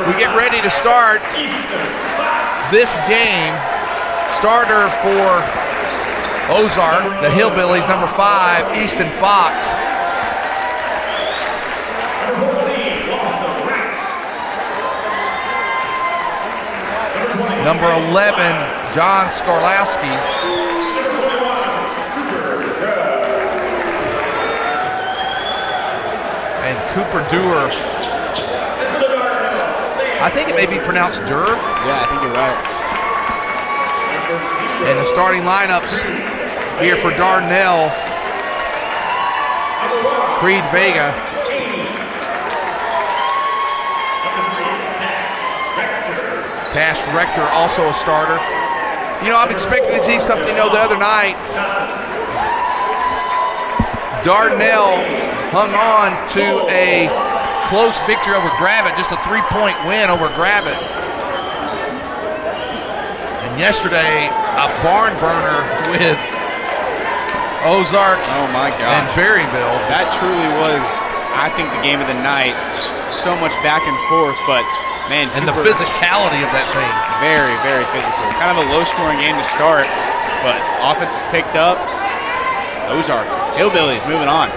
we get ready to start this game, starter for Ozark, the Hillbillies, number 5, Easton Fox. Number 11, John Skorlowski. And Cooper Dewar. I think it may be pronounced Durr. Yeah, I think you're right. And the starting lineups here for Dardanelle. Creed Vega. Cash Rector, also a starter. You know, I'm expecting to see something, the other night, Dardanelle hung on to a close victory over Gravett, just a 3-point win over Gravett. And yesterday, a barn burner with Ozark and Berryville. That truly was, I think, the game of the night. Just so much back and forth, but man, and the physicality of that thing. Very, very physical. Kind of a low-scoring game to start, but offense picked up. Ozark, Hillbillies moving on.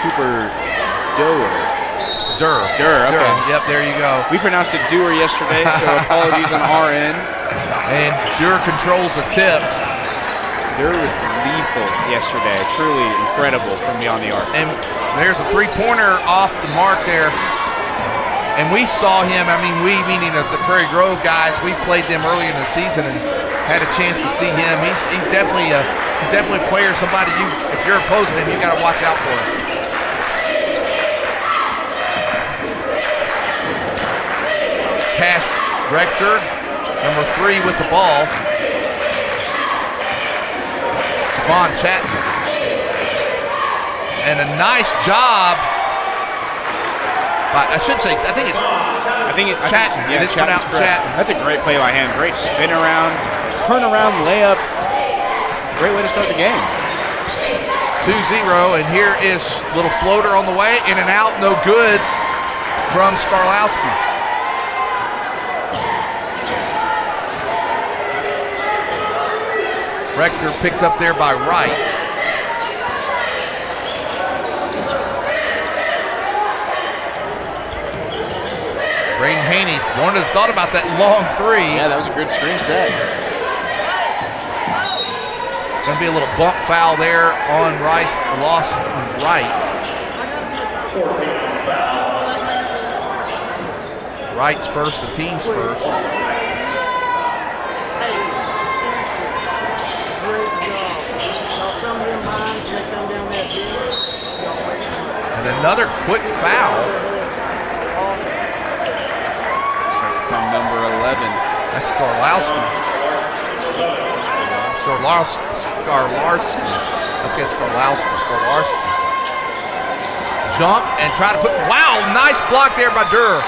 Cooper Durr, okay. Yep, there you go. We pronounced it Dewar yesterday, so apologies on our end. And Durr controls the tip. Durr was lethal yesterday. Truly incredible from beyond the arc. And there's a three-pointer off the mark there. And we saw him, we meaning the Prairie Grove guys, we played them early in the season and had a chance to see him. He's definitely a player, somebody if you're opposing him, you got to watch out for him. Cash Rector, number 3 with the ball. Devon Chatton. And a nice job by, I think it's Chatton. Yeah, it's pronounced Chatton. That's a great play by him. Great spin around, turn around layup. Great way to start the game. 2-0, and here is a little floater on the way. In and out, no good from Skorlowski. Rector picked up there by Wright. Braden Haney thought about that long 3. Yeah, that was a good screen set. Going to be a little bump foul there on Rice, lost Wright. Wright's first, the team's first. And another quick foul. It's on number 11. That's Skorlowski. Skorlowski. Let's get Skorlowski. Jump and try to put, wow, nice block there by Durr.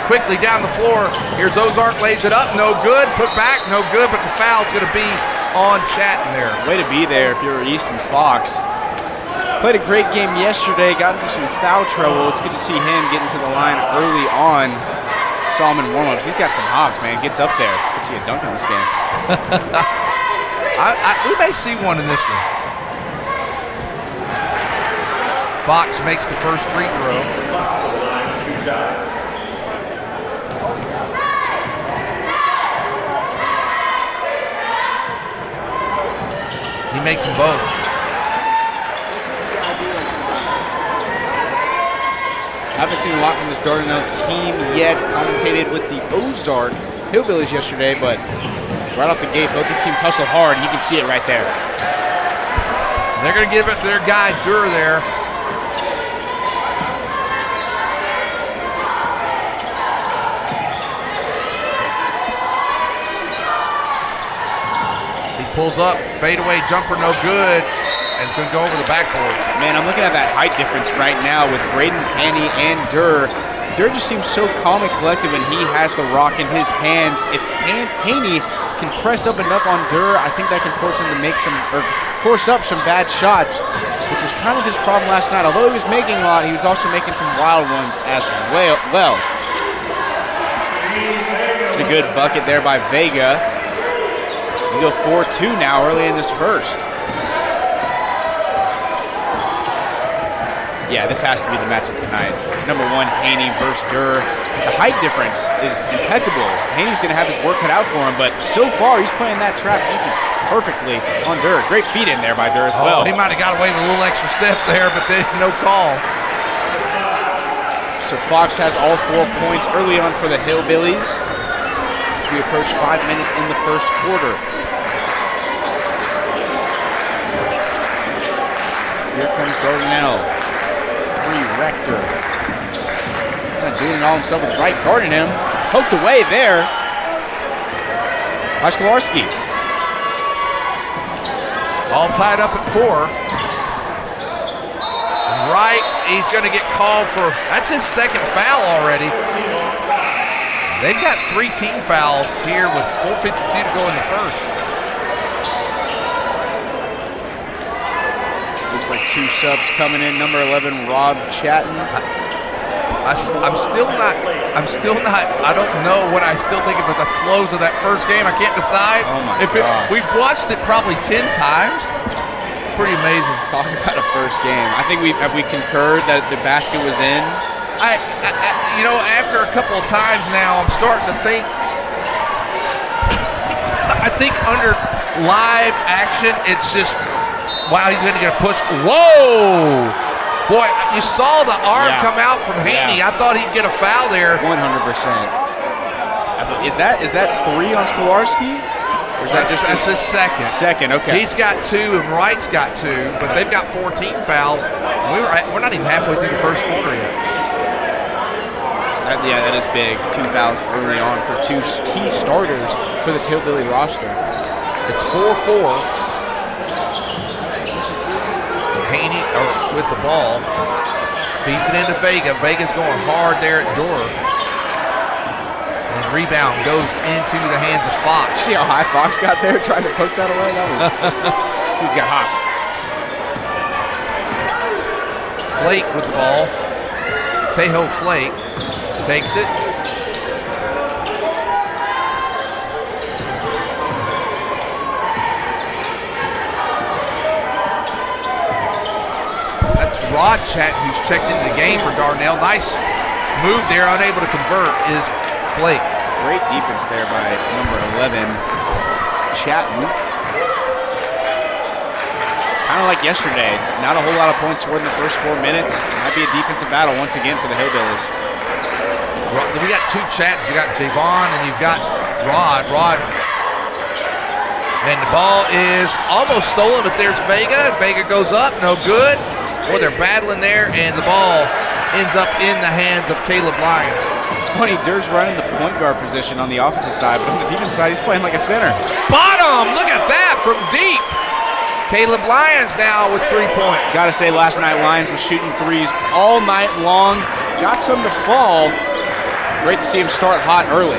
Quickly down the floor. Here's Ozark, lays it up, no good. Put back, no good, but the foul's going to be on Chatton there. Way to be there if you're Easton Fox. Played a great game yesterday, got into some foul trouble. It's good to see him get into the line early on. Saw him in warm-ups. He's got some hops, man. Gets up there. Could see a dunk in this game. We may see one in this one. Fox makes the first free throw. He makes them both. I haven't seen a lot from this Dardanelle team yet. Commentated with the Ozark Hillbillies yesterday, but right off the gate, both these teams hustle hard, and you can see it right there. They're going to give it to their guy, Durr, there. He pulls up, fadeaway jumper, no good. And it's going to go over the backboard. Man, I'm looking at that height difference right now with Braden Haney and Durr. Durr just seems so calm and collected when he has the rock in his hands. If Haney can press up enough on Durr, I think that can force him to make force up some bad shots, which was kind of his problem last night. Although he was making a lot, he was also making some wild ones as well. It's a good bucket there by Vega. We go 4-2 now early in this first. Yeah, this has to be the matchup tonight. Number 1, Haney versus Durr. The height difference is impeccable. Haney's going to have his work cut out for him, but so far he's playing that trap defense perfectly on Durr. Great feed in there by Durr as well. He might have got away with a little extra step there, but then no call. So Fox has all 4 points early on for the Hillbillies as we approach 5 minutes in the first quarter. Here comes Dardanelle. Rector. Kind of doing it all himself with right guarding him. Poked away there by Skolarski. All tied up at 4. Right, he's going to get called for, that's his second foul already. They've got 3 team fouls here with 4:52 to go in the first. Looks like 2 subs coming in. Number 11, Rob Chatton. I'm still not, I don't know what I still think about the close of that first game. I can't decide. Oh my God. We've watched it probably 10 times. Pretty amazing. Talking about a first game. I think we concurred that the basket was in. You know, after a couple of times now, I'm starting to think, I think under live action, it's just, wow, he's going to get a push. Whoa! Boy, you saw the arm come out from Haney. I thought he'd get a foul there. 100%. Is that 3 on Skolarski? Or is that just that's his second? Second, okay. He's got 2 and Wright's got 2, but they've got 14 fouls. We're not even halfway through the first quarter yet. That is big. 2 fouls early on for 2 key starters for this Hillbilly roster. It's 4-4. Haney with the ball, feeds it into Vega. Vega's going hard there at Durr. And rebound goes into the hands of Fox. See how high Fox got there trying to poke that away? He's got hops. Flake with the ball. Tejo Flake takes it. Rod Chatton, who's checked into the game for Dardanelle. Nice move there, unable to convert, is Flake. Great defense there by number 11, Chatton. Kind of like yesterday, not a whole lot of points scored in the first 4 minutes. Might be a defensive battle once again for the Hillbillies. We got 2 Chattons. You got Javon and you've got Rod. And the ball is almost stolen, but there's Vega. Vega goes up, no good. Boy, they're battling there, and the ball ends up in the hands of Caleb Lyons. It's funny, Durr's running the point guard position on the offensive side, but on the defense side, he's playing like a center. Bottom! Look at that from deep. Caleb Lyons now with 3 points. Gotta say, last night, Lyons was shooting threes all night long. Got some to fall. Great to see him start hot early.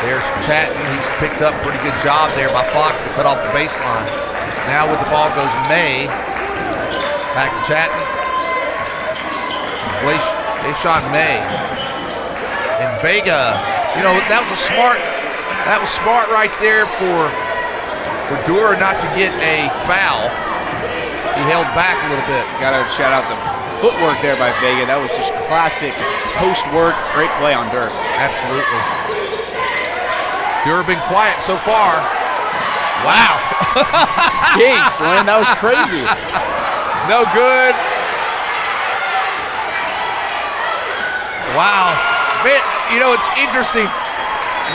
There's Chatton. He's picked up a pretty good job there by Fox to cut off the baseline. Now with the ball goes May. Back to Chatton. Deshaun May. And Vega. You know, that was smart right there for Durr not to get a foul. He held back a little bit. Gotta shout out the footwork there by Vega. That was just classic post work. Great play on Durr. Absolutely. Durr been quiet so far. Wow. Jeez, Lynn, that was crazy. No good. Wow. Man, you know, it's interesting.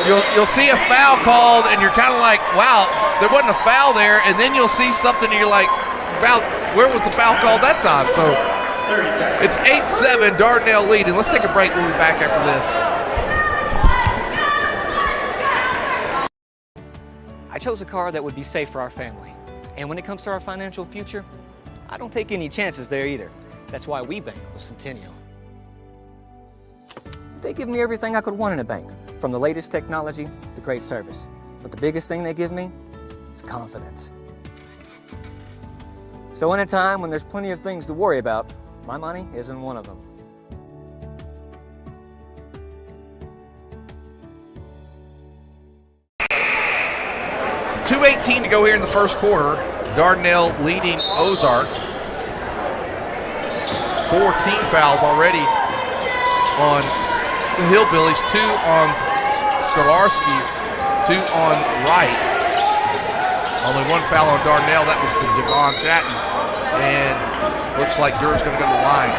You'll see a foul called, and you're kind of like, wow, there wasn't a foul there, and then you'll see something, and you're like, wow, where was the foul called that time? So it's 8-7, Dardanelle leading. Let's take a break. We'll be back after this. I chose a car that would be safe for our family. And when it comes to our financial future, I don't take any chances there either. That's why we bank with Centennial. They give me everything I could want in a bank, from the latest technology to great service. But the biggest thing they give me is confidence. So in a time when there's plenty of things to worry about, my money isn't one of them. .218 to go here in the first quarter. Dardanelle leading Ozark. 4 team fouls already on the Hillbillies, 2 on Skolarski, 2 on Wright. Only 1 foul on Dardanelle, that was to Javon Chatton. And looks like Durr's going to go to the line.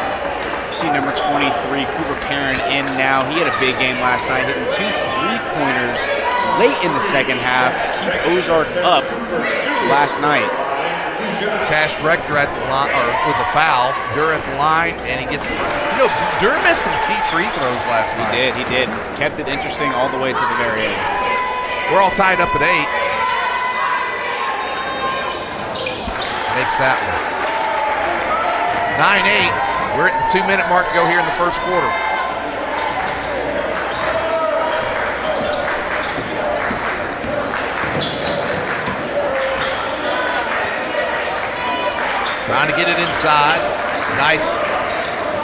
You see number 23, Cooper Perrin, in now. He had a big game last night, hitting 2 3-pointers late in the second half to keep Ozark up last night. Cash Rector at the line, or with the foul. Durr at the line, and he gets the first. You know, Durr missed some key free throws last night. He did. Kept it interesting all the way to the very end. We're all tied up at 8. Makes that one. 9-8. We're at the 2-minute mark to go here in the first quarter. Trying to get it inside. Nice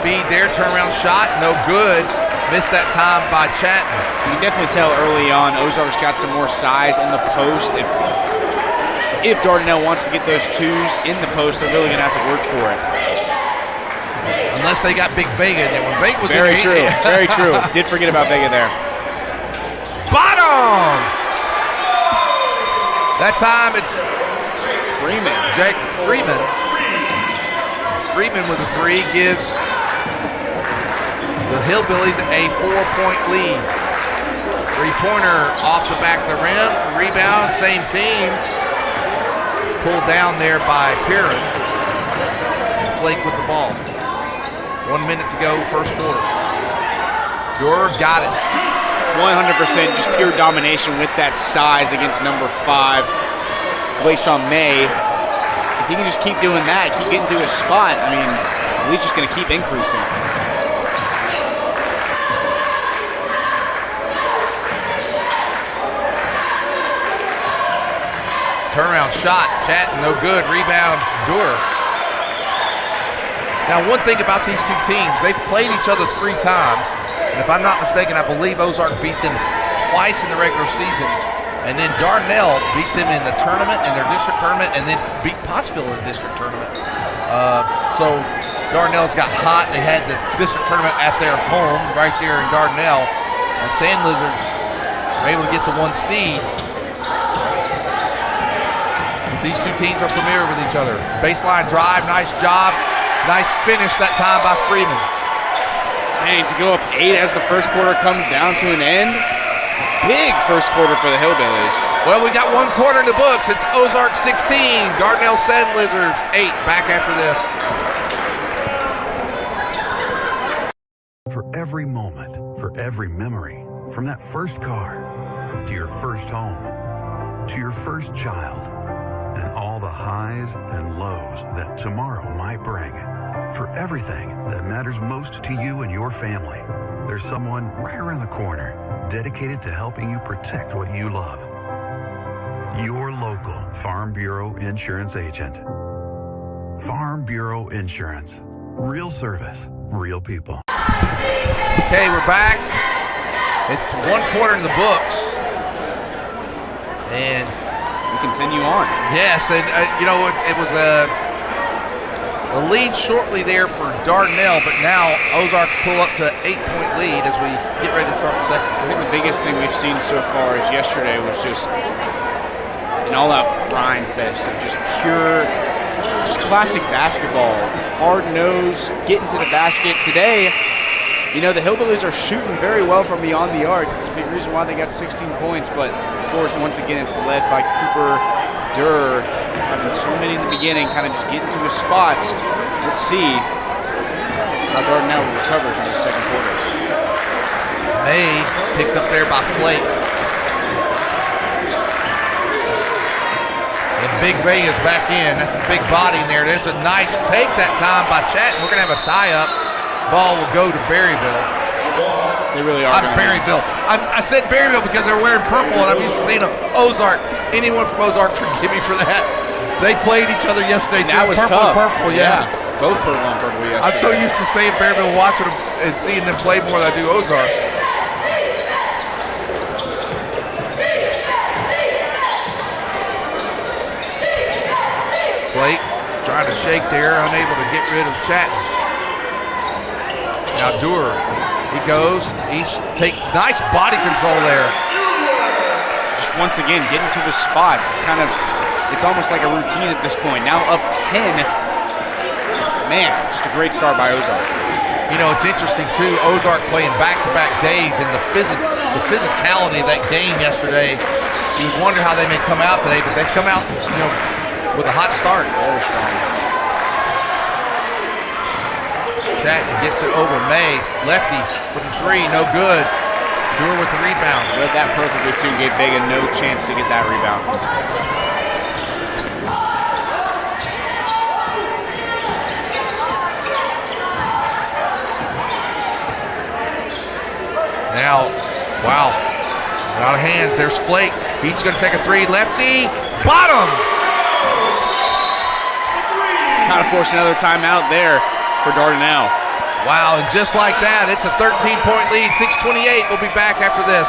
feed there. Turnaround shot. No good. Missed that time by Chatton. You can definitely tell early on Ozark's got some more size in the post. If Dardanelle wants to get those twos in the post, they're really going to have to work for it. Unless they got Big Vega in there. When Vega was very in true. Very true. Did forget about Vega there. Bottom! That time it's Freeman. Jake Freeman. Freeman with a 3 gives the Hillbillies a 4-point lead. 3-pointer off the back of the rim. Rebound, same team. Pulled down there by Perrin. Flake with the ball. 1 minute to go, first quarter. Durr got it. 100% just pure domination with that size against number 5, Glacian May. If he can just keep doing that, keep getting to his spot, I mean, the lead's just going to keep increasing. Turnaround shot, Chatton, no good. Rebound, Durr. Now, one thing about these two teams, they've played each other 3 times. And if I'm not mistaken, I believe Ozark beat them twice in the regular season. And then Dardanelle beat them in the tournament, in their district tournament, and then beat Pottsville in the district tournament. So Dardanelle's got hot. They had the district tournament at their home right there in Dardanelle. The Sand Lizards were able to get the 1 seed. But these two teams are familiar with each other. Baseline drive, nice job. Nice finish that time by Freeman. Dang, to go up 8 as the first quarter comes down to an end. Big first quarter for the Hillbillies. Well, we got 1 quarter in the books. It's Ozark 16, Dardanelle Sand Lizards 8. Back after this. For every moment, for every memory, from that first car to your first home, to your first child, and all the highs and lows that tomorrow might bring. For everything that matters most to you and your family, there's someone right around the corner dedicated to helping you protect what you love. Your local Farm Bureau Insurance agent. Farm Bureau Insurance. Real service, real people. Okay, we're back. It's 1 quarter in the books. And we continue on. Yes, and you know, it was a lead shortly there for Dardanelle, but now Ozark pull up to 8-point lead as we get ready to start the second. I think the biggest thing we've seen so far is yesterday was just an all-out grind fest of just pure, just classic basketball. Hard nose, getting to the basket. Today, you know, the Hillbillies are shooting very well from beyond the arc. It's a big reason why they got 16 points, but of course, once again, it's led by Cooper Durr, having so many in the beginning, kind of just getting to his spots. Let's see how Dardanelle recovers in the second quarter. May picked up there by Flake. And Big Vega's back in. That's a big body in there. There's a nice take that time by Chatton. We're going to have a tie-up. Ball will go to Berryville. They really are. Berryville. I said Berryville because they're wearing purple, and I'm used to seeing them. Ozark. Anyone from Ozark, forgive me for that. They played each other yesterday. That was purple tough. Purple, yeah. Both purple and purple yesterday. I'm so used to saying Berryville, watching them and seeing them play more than I do Ozark. Flake trying to shake there, unable to get rid of Chatton. Now Durer, he goes. He's nice body control there. Just once again, getting to the spots. It's almost like a routine at this point. Now up 10. Man, just a great start by Ozark. You know, it's interesting too. Ozark playing back-to-back days, and the physicality of that game yesterday. You wonder how they may come out today, but they've come out, with a hot start. Very strong. Chatton gets it over May. Lefty for the three, no good. Durer with the rebound. Read that perfectly too. Gave Vega no chance to get that rebound. Now, wow, out of hands. There's Flake. He's going to take a three. Lefty, bottom. Kind of forced another timeout there for Dardanelle. Wow, and just like that, it's a 13-point lead, 6:28. We'll be back after this.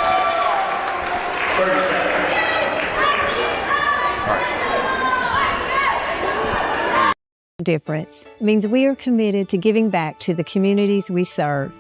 Difference means we are committed to giving back to the communities we serve.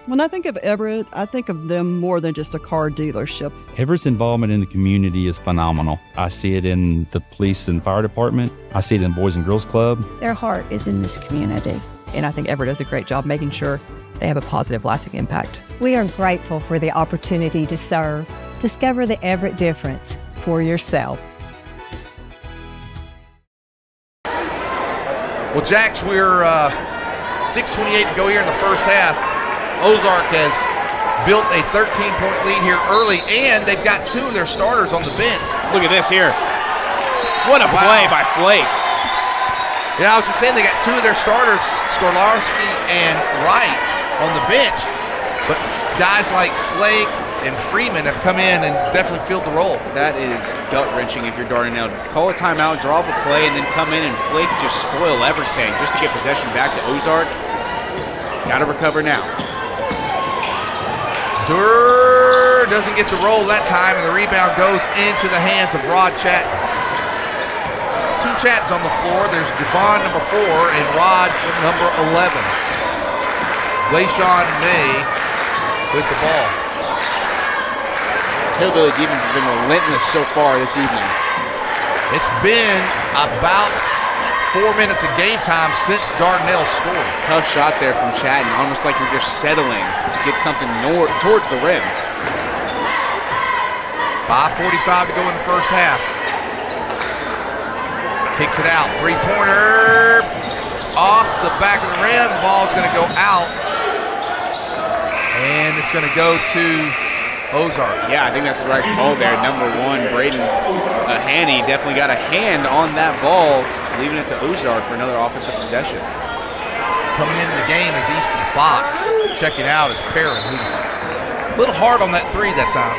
When I think of Everett, I think of them more than just a car dealership. Everett's involvement in the community is phenomenal. I see it in the police and fire department. I see it in the Boys and Girls Club. Their heart is in this community. And I think Everett does a great job making sure they have a positive, lasting impact. We are grateful for the opportunity to serve. Discover the Everett difference for yourself. Well, Jax, we're 6:28 to go here in the first half. Ozark has built a 13-point lead here early, and they've got two of their starters on the bench. Look at this here. What a play by Flake. Yeah, I was just saying they got two of their starters, Skolarski and Wright, on the bench. But guys like Flake and Freeman have come in and definitely filled the role. That is gut-wrenching if you're Dardanelle. Call a timeout, draw up a play, and then come in and Flake just spoil everything just to get possession back to Ozark. Got to recover now. Durer doesn't get the roll that time, and the rebound goes into the hands of Rod Chatton. Two Chattons on the floor. There's Devon, number 4, and Rod, number 11. Glayshawn May with the ball. This Hillbilly defense has been relentless so far this evening. It's been about 4 minutes of game time since Dardanelle scored. Tough shot there from Chatton, almost like you're just settling to get something towards the rim. 5:45 to go in the first half. Kicks it out. Three-pointer off the back of the rim. The ball's going to go out. And it's going to go to Ozark. Yeah, I think that's the right call there. Number 1, Braden Haney definitely got a hand on that ball, leaving it to Ozark for another offensive possession. Coming into the game is Easton Fox. Checking out is Perrin, who's a little hard on that three that time.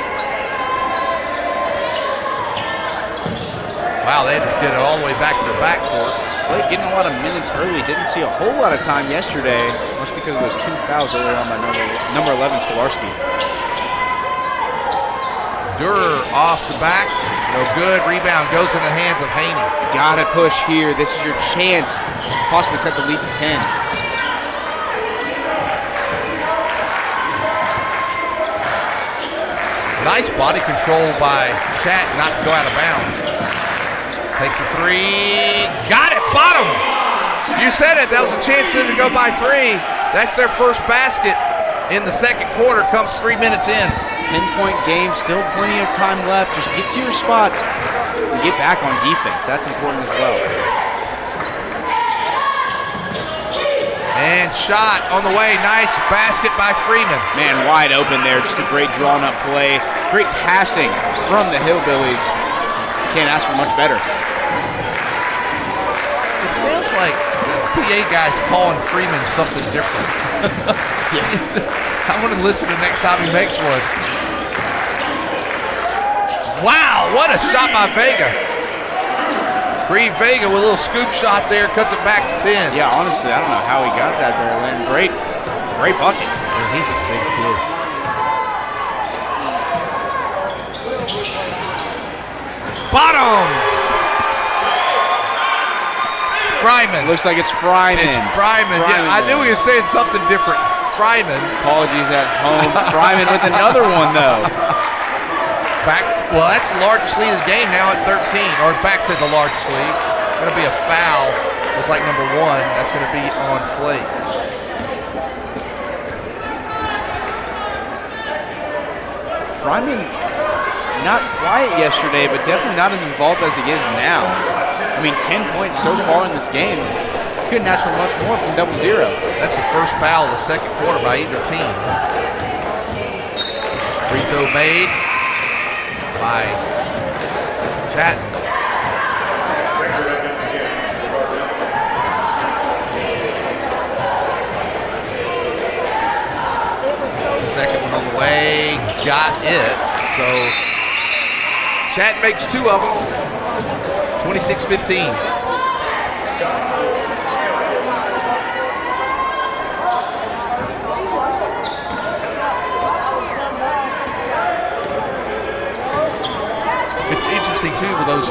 Wow, they had to get it all the way back to their backcourt. Flake getting a lot of minutes early. Didn't see a whole lot of time yesterday. Must be because of those 2 fouls earlier on by number 11, Skolarski. Durer off the back. No good. Rebound goes in the hands of Haney. Gotta push here. This is your chance to possibly cut the lead to 10. Nice body control by Chat not to go out of bounds. Takes a three. Got it. Bottom. You said it. That was a chance for them to go by 3. That's their first basket in the second quarter. Comes 3 minutes in. 10-point game. Still plenty of time left. Just get to your spots and get back on defense. That's important as well. And shot on the way. Nice basket by Freeman. Man, wide open there. Just a great drawn-up play. Great passing from the Hillbillies. Can't ask for much better. It sounds like PA guy's calling Freeman something different. I want to listen to next time he makes one. Wow, what a shot by Vega. Bree Vega with a little scoop shot there, cuts it back to 10. Yeah, honestly, I don't know how he got that there, Lynn. Great bucket. Yeah, he's a big kid. Bottom! Fryman. Looks like it's Fryman. It's Fryman. Yeah, I knew he was saying something different. Fryman. Apologies at home. Fryman with another one, though. Well, that's the largest lead of the game now at 13, or back to the largest lead. Going to be a foul. Looks like number 1. That's going to be on Flake. Fryman, not quiet yesterday, but definitely not as involved as he is now. I mean, 10 points so far in this game. Couldn't ask for much more from 0-0. That's the first foul of the second quarter by either team. Free throw made by Chatton. Second one on the way, got it. So Chatton makes 2 of them. 26-15. It's interesting, too, with those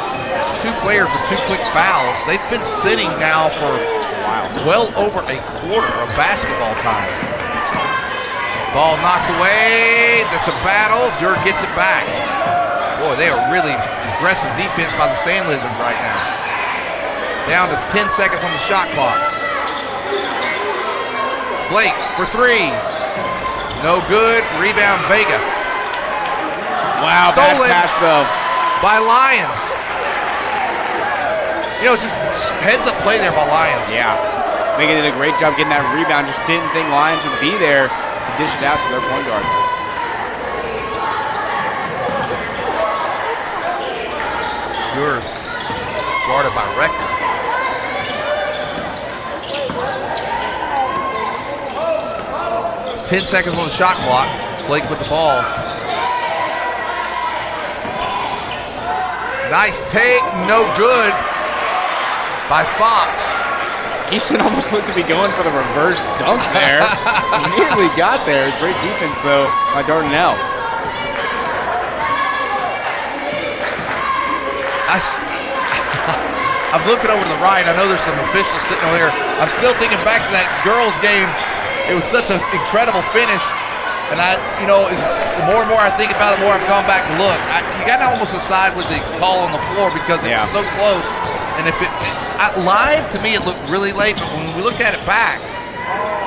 2 players with 2 quick fouls. They've been sitting now for well over a quarter of basketball time. Ball knocked away. That's a battle. Durr gets it back. Boy, they are really aggressive defense by the Sand Lizards right now. Down to 10 seconds on the shot clock. Flake for 3. No good. Rebound, Vega. Wow, bad pass, though. By Lyons. You know, just heads-up play there by Lyons. Yeah. Vega did a great job getting that rebound. Just didn't think Lyons would be there to dish it out to their point guard. Durr guarded by Rector. Ten seconds on the shot clock. Flake with the ball. Nice take, no good by Fox. Easton almost looked to be going for the reverse dunk there. Nearly got there. Great defense, though, by Dardanelle. I'm looking over to the right. I know there's some officials sitting over there. I'm still thinking back to that girls' game. It was such an incredible finish. And the more and more I think about it, the more I've gone back and looked. You got to almost decide with the call on the floor because it was so close. And if live, to me, it looked really late. But when we look at it back,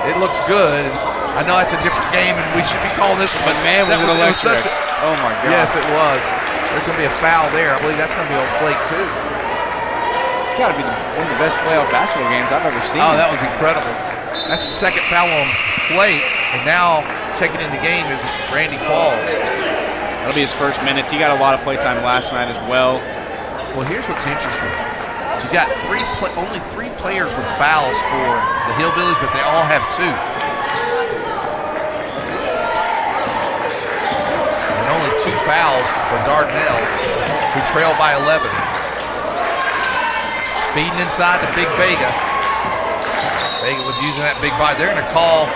it looks good. And I know that's a different game, and we should be calling this one. But man, was it electric. Oh, my God. Yes, it was. There's going to be a foul there. I believe that's going to be on Flake, too. It's got to be one of the best playoff basketball games I've ever seen. Oh, that was incredible. That's the second foul on Flake. And now checking in the game is Randy Paul. That'll be his first minutes. He got a lot of playtime last night as well. Well, here's what's interesting. You got only 3 players with fouls for the Hillbillies, but they all have 2. And only 2 fouls for Dardanelle, who trail by 11. Feeding inside to Big Vega. Vega was using that big body. They're going to call.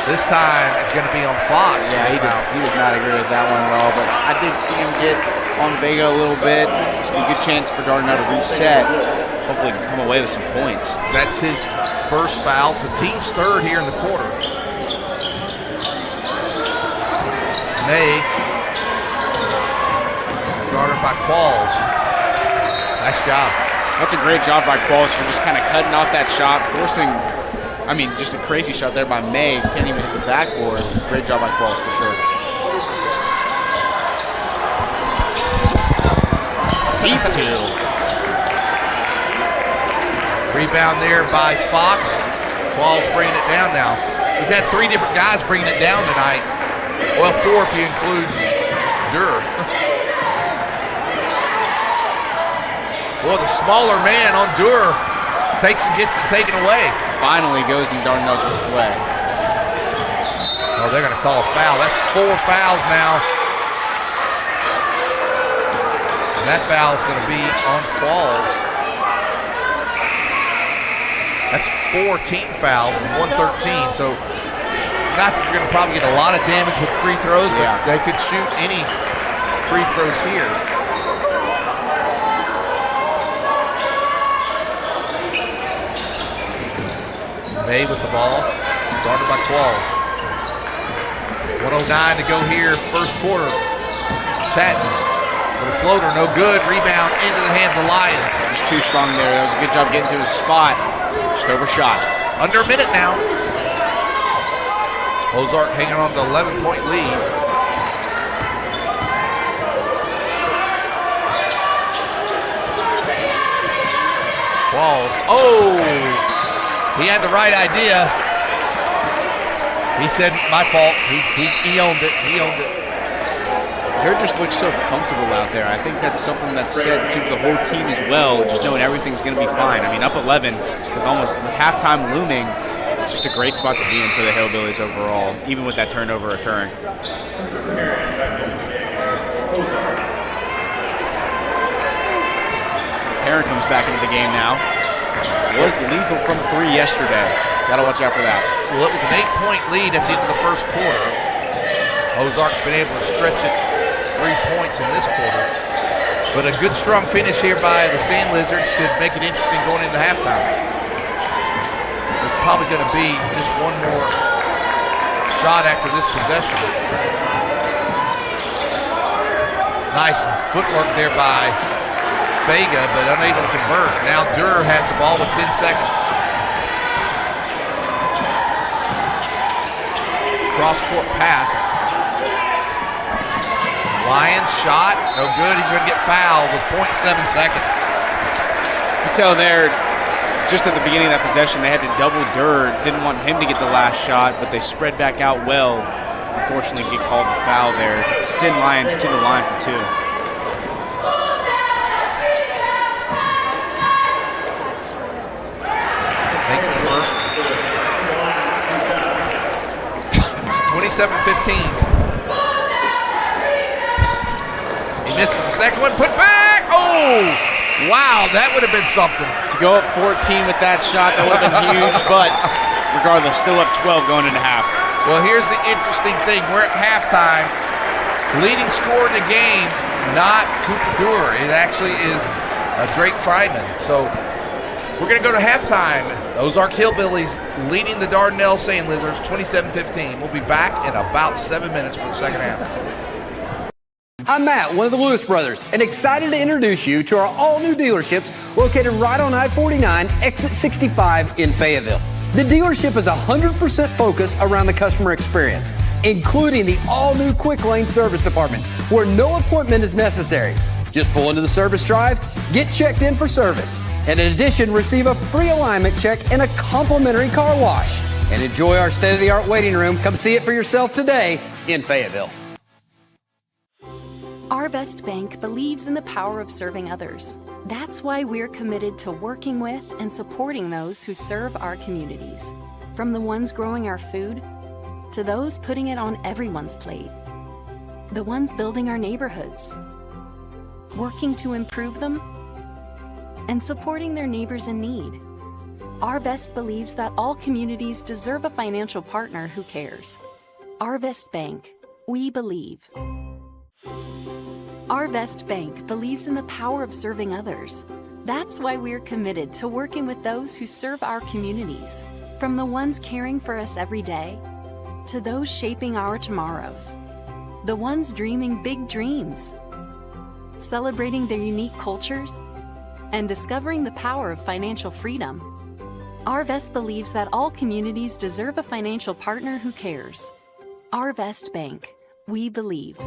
This time it's going to be on Fox. Yeah, he does not agree with that one at all. But I did see him get on Vega a little bit. It's a good chance for Dardanelle to reset. Hopefully come away with some points. That's his first foul. The team's third here in the quarter. May. Guarded by Qualls. Nice job. That's a great job by Qualls for just kind of cutting off that shot, forcing, just a crazy shot there by May. Can't even hit the backboard. Great job by Qualls for sure. Deep 2. Rebound there by Fox. Qualls bringing it down now. We've had 3 different guys bringing it down tonight. Well, 4 if you include Durr. Boy, the smaller man on Durr gets it taken away. Finally goes in Dardanelle's way. Oh, they're going to call a foul. That's 4 fouls now. And that foul is going to be on Qualls. That's 4 team fouls and 113. So not that you're going to probably get a lot of damage with free throws, but they could shoot any free throws here. May with the ball, guarded by Qualls. 109 to go here, first quarter. Tatton, little floater, no good. Rebound into the hands of Lyons. He's too strong there. That was a good job getting to his spot. Just overshot. Under a minute now. Ozark hanging on to 11-point lead. Qualls. Oh! He had the right idea. He said, my fault. He owned it. He owned it. Jared just looks so comfortable out there. I think that's something that's said to the whole team as well, just knowing everything's going to be fine. I mean, up 11 with halftime looming, it's just a great spot to be in for the Hillbillies overall, even with that turnover occurring. Heron comes back into the game now. Was lethal from 3 yesterday. Got to watch out for that. Well, it was an 8-point lead at the end of the first quarter. Ozark's been able to stretch it 3 points in this quarter. But a good, strong finish here by the Sand Lizards could make it interesting going into halftime. There's probably going to be just one more shot after this possession. Nice footwork there by Vega, but unable to convert. Now Durr has the ball with 10 seconds. Cross-court pass. Lyons shot, no good. He's going to get fouled with 0.7 seconds. You can tell there, just at the beginning of that possession, they had to double Durr. Didn't want him to get the last shot, but they spread back out well. Unfortunately, get called a foul there. Send Lyons to the line for 2. Makes the first. 27-15. He misses the second one. Put back. Oh, wow, that would have been something. To go up 14 with that shot, that would have been huge, but regardless, still up 12 going into half. Well, here's the interesting thing. We're at halftime. Leading scorer in the game, not Cooper Durr. It actually is Drake Friedman. So we're going to go to halftime. Ozark Hillbillies leading the Dardanelle Sand Lizards 27-15. We'll be back in about 7 minutes for the second half. I'm Matt, one of the Lewis brothers, and excited to introduce you to our all-new dealerships located right on I-49, exit 65 in Fayetteville. The dealership is 100% focused around the customer experience, including the all-new Quick Lane Service Department, where no appointment is necessary. Just pull into the service drive, get checked in for service, and in addition, receive a free alignment check and a complimentary car wash. And enjoy our state-of-the-art waiting room. Come see it for yourself today in Fayetteville. Our Best Bank believes in the power of serving others. That's why we're committed to working with and supporting those who serve our communities. From the ones growing our food, to those putting it on everyone's plate. The ones building our neighborhoods, working to improve them, and supporting their neighbors in need. Our Best believes that all communities deserve a financial partner who cares. Our Best Bank, we believe. Our Best Bank believes in the power of serving others. That's why we're committed to working with those who serve our communities. From the ones caring for us every day, to those shaping our tomorrows. The ones dreaming big dreams, celebrating their unique cultures, and discovering the power of financial freedom. Our Best believes that all communities deserve a financial partner who cares. Our Best Bank, we believe.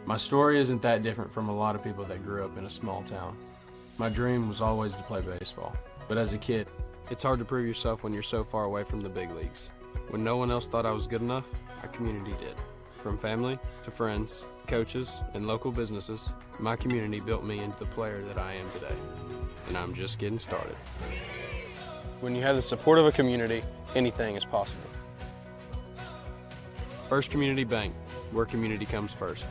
My story isn't that different from a lot of people that grew up in a small town. My dream was always to play baseball, but as a kid, it's hard to prove yourself when you're so far away from the big leagues. When no one else thought I was good enough, our community did. From family to friends, coaches, and local businesses, my community built me into the player that I am today. And I'm just getting started. When you have the support of a community, anything is possible. First Community Bank, where community comes first.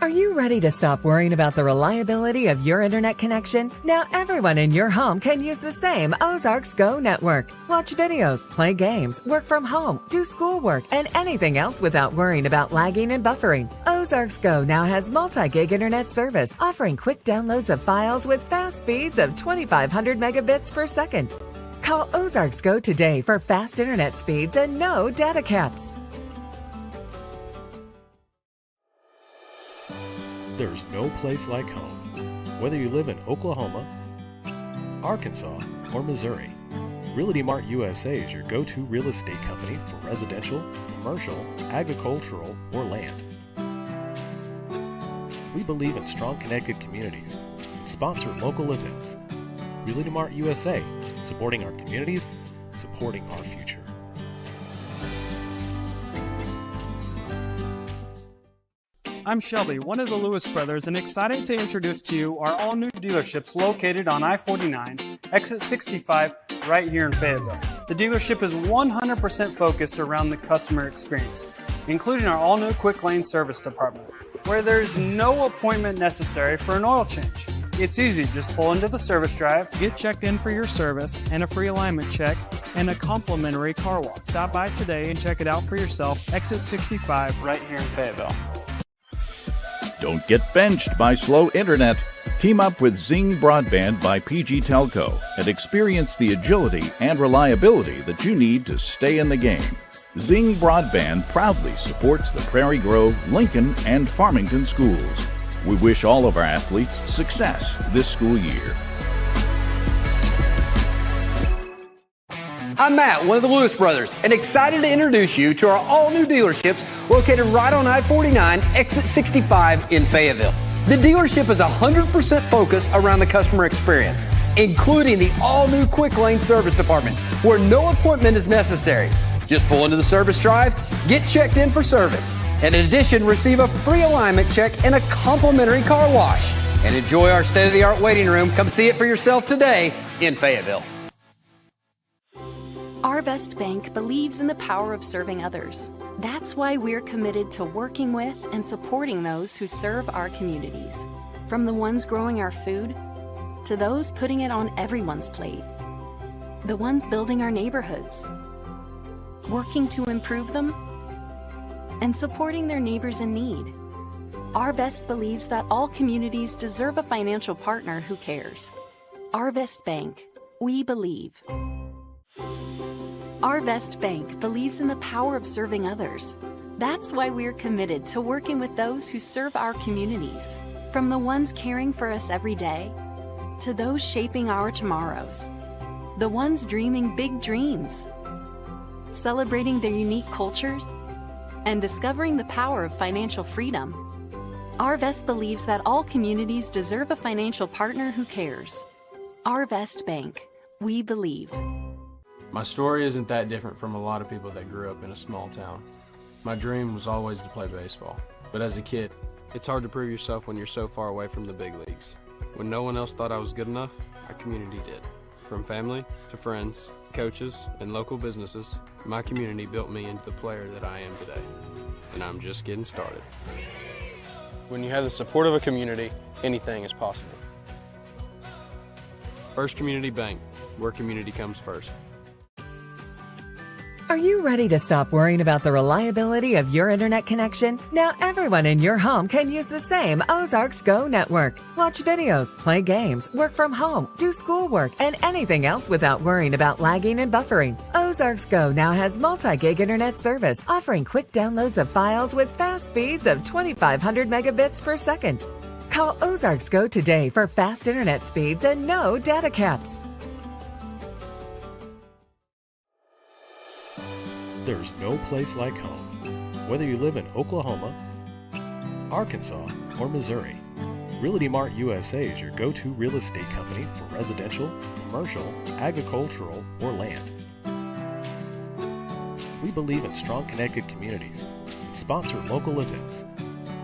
Are you ready to stop worrying about the reliability of your internet connection? Now everyone in your home can use the same Ozarks Go network. Watch videos, play games, work from home, do schoolwork, and anything else without worrying about lagging and buffering. Ozarks Go now has multi-gig internet service, offering quick downloads of files with fast speeds of 2,500 megabits per second. Call Ozarks Go today for fast internet speeds and no data caps. There's no place like home. Whether you live in Oklahoma, Arkansas, or Missouri, Realty Mart USA is your go-to real estate company for residential, commercial, agricultural, or land. We believe in strong connected communities and sponsor local events. Realty Mart USA, supporting our communities, supporting our future. I'm Shelby, one of the Lewis brothers, and excited to introduce to you our all-new dealerships located on I-49, exit 65, right here in Fayetteville. The dealership is 100% focused around the customer experience, including our all-new quick lane service department, where there's no appointment necessary for an oil change. It's easy, just pull into the service drive, get checked in for your service, and a free alignment check, and a complimentary car wash. Stop by today and check it out for yourself, exit 65, right here in Fayetteville. Don't get benched by slow internet. Team up with Zing Broadband by PG Telco and experience the agility and reliability that you need to stay in the game. Zing Broadband proudly supports the Prairie Grove, Lincoln, and Farmington schools. We wish all of our athletes success this school year. I'm Matt, one of the Lewis brothers, and excited to introduce you to our all-new dealerships located right on I-49, exit 65 in Fayetteville. The dealership is 100% focused around the customer experience, including the all-new quick lane service department, where no appointment is necessary. Just pull into the service drive, get checked in for service, and in addition, receive a free alignment check and a complimentary car wash. And enjoy our state-of-the-art waiting room. Come see it for yourself today in Fayetteville. Our Best Bank believes in the power of serving others. That's why we're committed to working with and supporting those who serve our communities. From the ones growing our food, to those putting it on everyone's plate. The ones building our neighborhoods, working to improve them, and supporting their neighbors in need. Our Best believes that all communities deserve a financial partner who cares. Our Best Bank, we believe. Our Best Bank believes in the power of serving others. That's why we're committed to working with those who serve our communities. From the ones caring for us every day, to those shaping our tomorrows. The ones dreaming big dreams, celebrating their unique cultures, and discovering the power of financial freedom. Our Best believes that all communities deserve a financial partner who cares. Our Best Bank, we believe. My story isn't that different from a lot of people that grew up in a small town. My dream was always to play baseball, but as a kid, it's hard to prove yourself when you're so far away from the big leagues. When no one else thought I was good enough, our community did. From family to friends, coaches, and local businesses, my community built me into the player that I am today. And I'm just getting started. When you have the support of a community, anything is possible. First Community Bank, where community comes first. Are you ready to stop worrying about the reliability of your internet connection? Now everyone in your home can use the same Ozarks Go network. Watch videos, play games, work from home, do schoolwork, and anything else without worrying about lagging and buffering. Ozarks Go now has multi-gig internet service, offering quick downloads of files with fast speeds of 2,500 megabits per second. Call Ozarks Go today for fast internet speeds and no data caps. There's no place like home. Whether you live in Oklahoma, Arkansas, or Missouri, Realty Mart USA is your go-to real estate company for residential, commercial, agricultural, or land. We believe in strong connected communities and sponsor local events.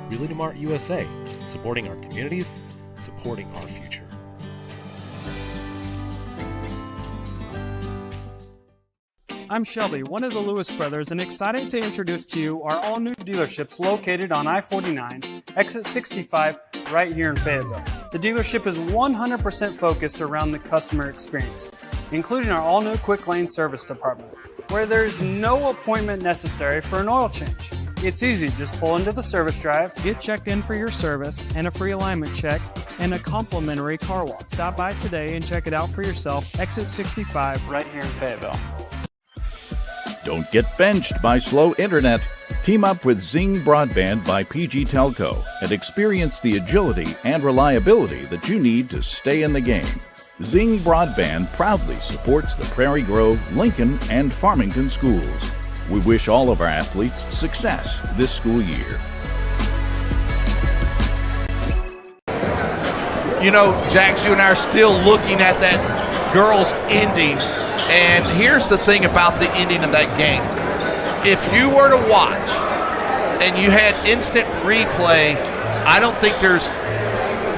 Realty Mart USA, supporting our communities, supporting our future. I'm Shelby, one of the Lewis brothers, and excited to introduce to you our all-new dealerships located on I-49, exit 65, right here in Fayetteville. The dealership is 100% focused around the customer experience, including our all-new quick lane service department, where there's no appointment necessary for an oil change. It's easy, just pull into the service drive, get checked in for your service and a free alignment check, and a complimentary car wash. Stop by today and check it out for yourself. Exit 65 right here in Fayetteville. Don't get benched by slow internet. Team up with Zing Broadband by PG Telco and experience the agility and reliability that you need to stay in the game. Zing Broadband proudly supports the Prairie Grove, Lincoln, and Farmington schools. We wish all of our athletes success this school year. You know, Jax, you and I are still looking at that girls' ending. And here's the thing about the ending of that game. If you were to watch and you had instant replay, I don't think there's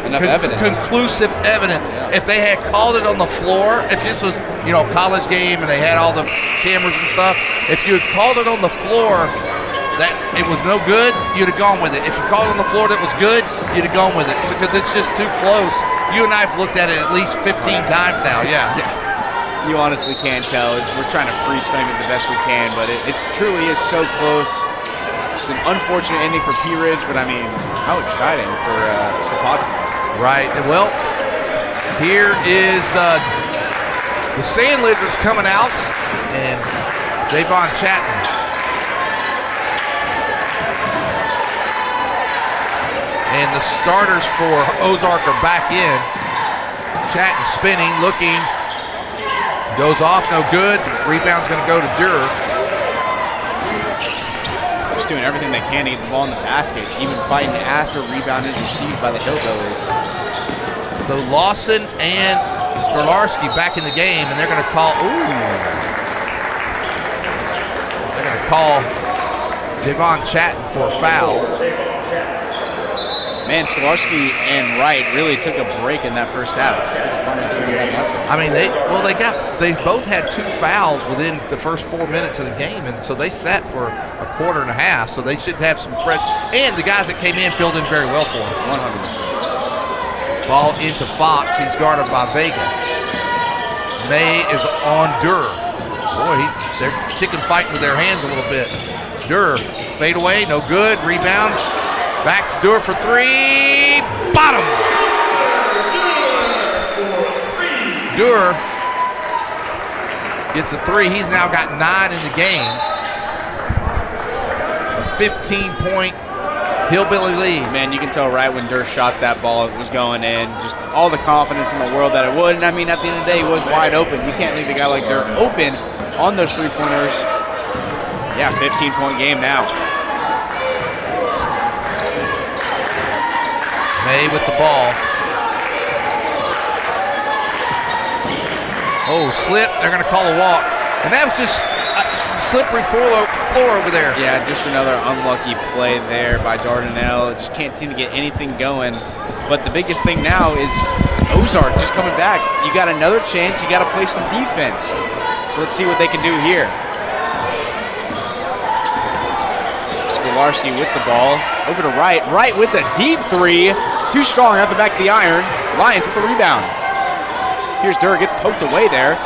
enough evidence. Conclusive evidence. Yeah. If they had called it on the floor, if this was, you know, a college game and they had all the cameras and stuff, if you had called it on the floor that it was no good, you'd have gone with it. If you called it on the floor that was good, you'd have gone with it. Because it's just too close. You and I have looked at it at least 15 times now. Yeah. You honestly can't tell. We're trying to freeze frame it the best we can, but it truly is so close. Just an unfortunate ending for Pea Ridge, but I mean, how exciting for Pottsville. Right. Well, here is the Sandlitters coming out, and Javon Chatton. And the starters for Ozark are back in. Chatton spinning, looking. Goes off, no good. Rebound's going to go to Durer. Just doing everything they can to get the ball in the basket, even fighting after rebound is received by the Hillbillies. So Lawson and Gorlarski back in the game, and they're going to call. They're going to call Javon Chatton for a foul. Man, Skolarski and Wright really took a break in that first half. I mean, they both had 2 fouls within the first 4 minutes of the game, and so they sat for a quarter and a half. So they should have some fresh. And the guys that came in filled in very well for them. 100%. Ball into Fox. He's guarded by Vega. May is on Durer. Boy, they're chicken fighting with their hands a little bit. Durer fade away, no good. Rebound. Back to Durer for 3. Bottom. Durer gets a 3. He's now got 9 in the game. A 15-point Hillbilly lead. Man, you can tell right when Durer shot that ball, it was going in. Just all the confidence in the world that it would. And I mean, at the end of the day, he was wide open. You can't leave a guy like Durer open on those 3-pointers. Yeah, 15-point game now. May with the ball. Oh, slip. They're going to call a walk. And that was just a slippery floor over there. Yeah, just another unlucky play there by Dardanelle. Just can't seem to get anything going. But the biggest thing now is Ozark just coming back. You got another chance. You got to play some defense. So let's see what they can do here. Skolarski with the ball. Over to Wright. Wright with the deep 3. Too strong at the back of the iron. Lions with the rebound. Here's Durer, gets poked away there.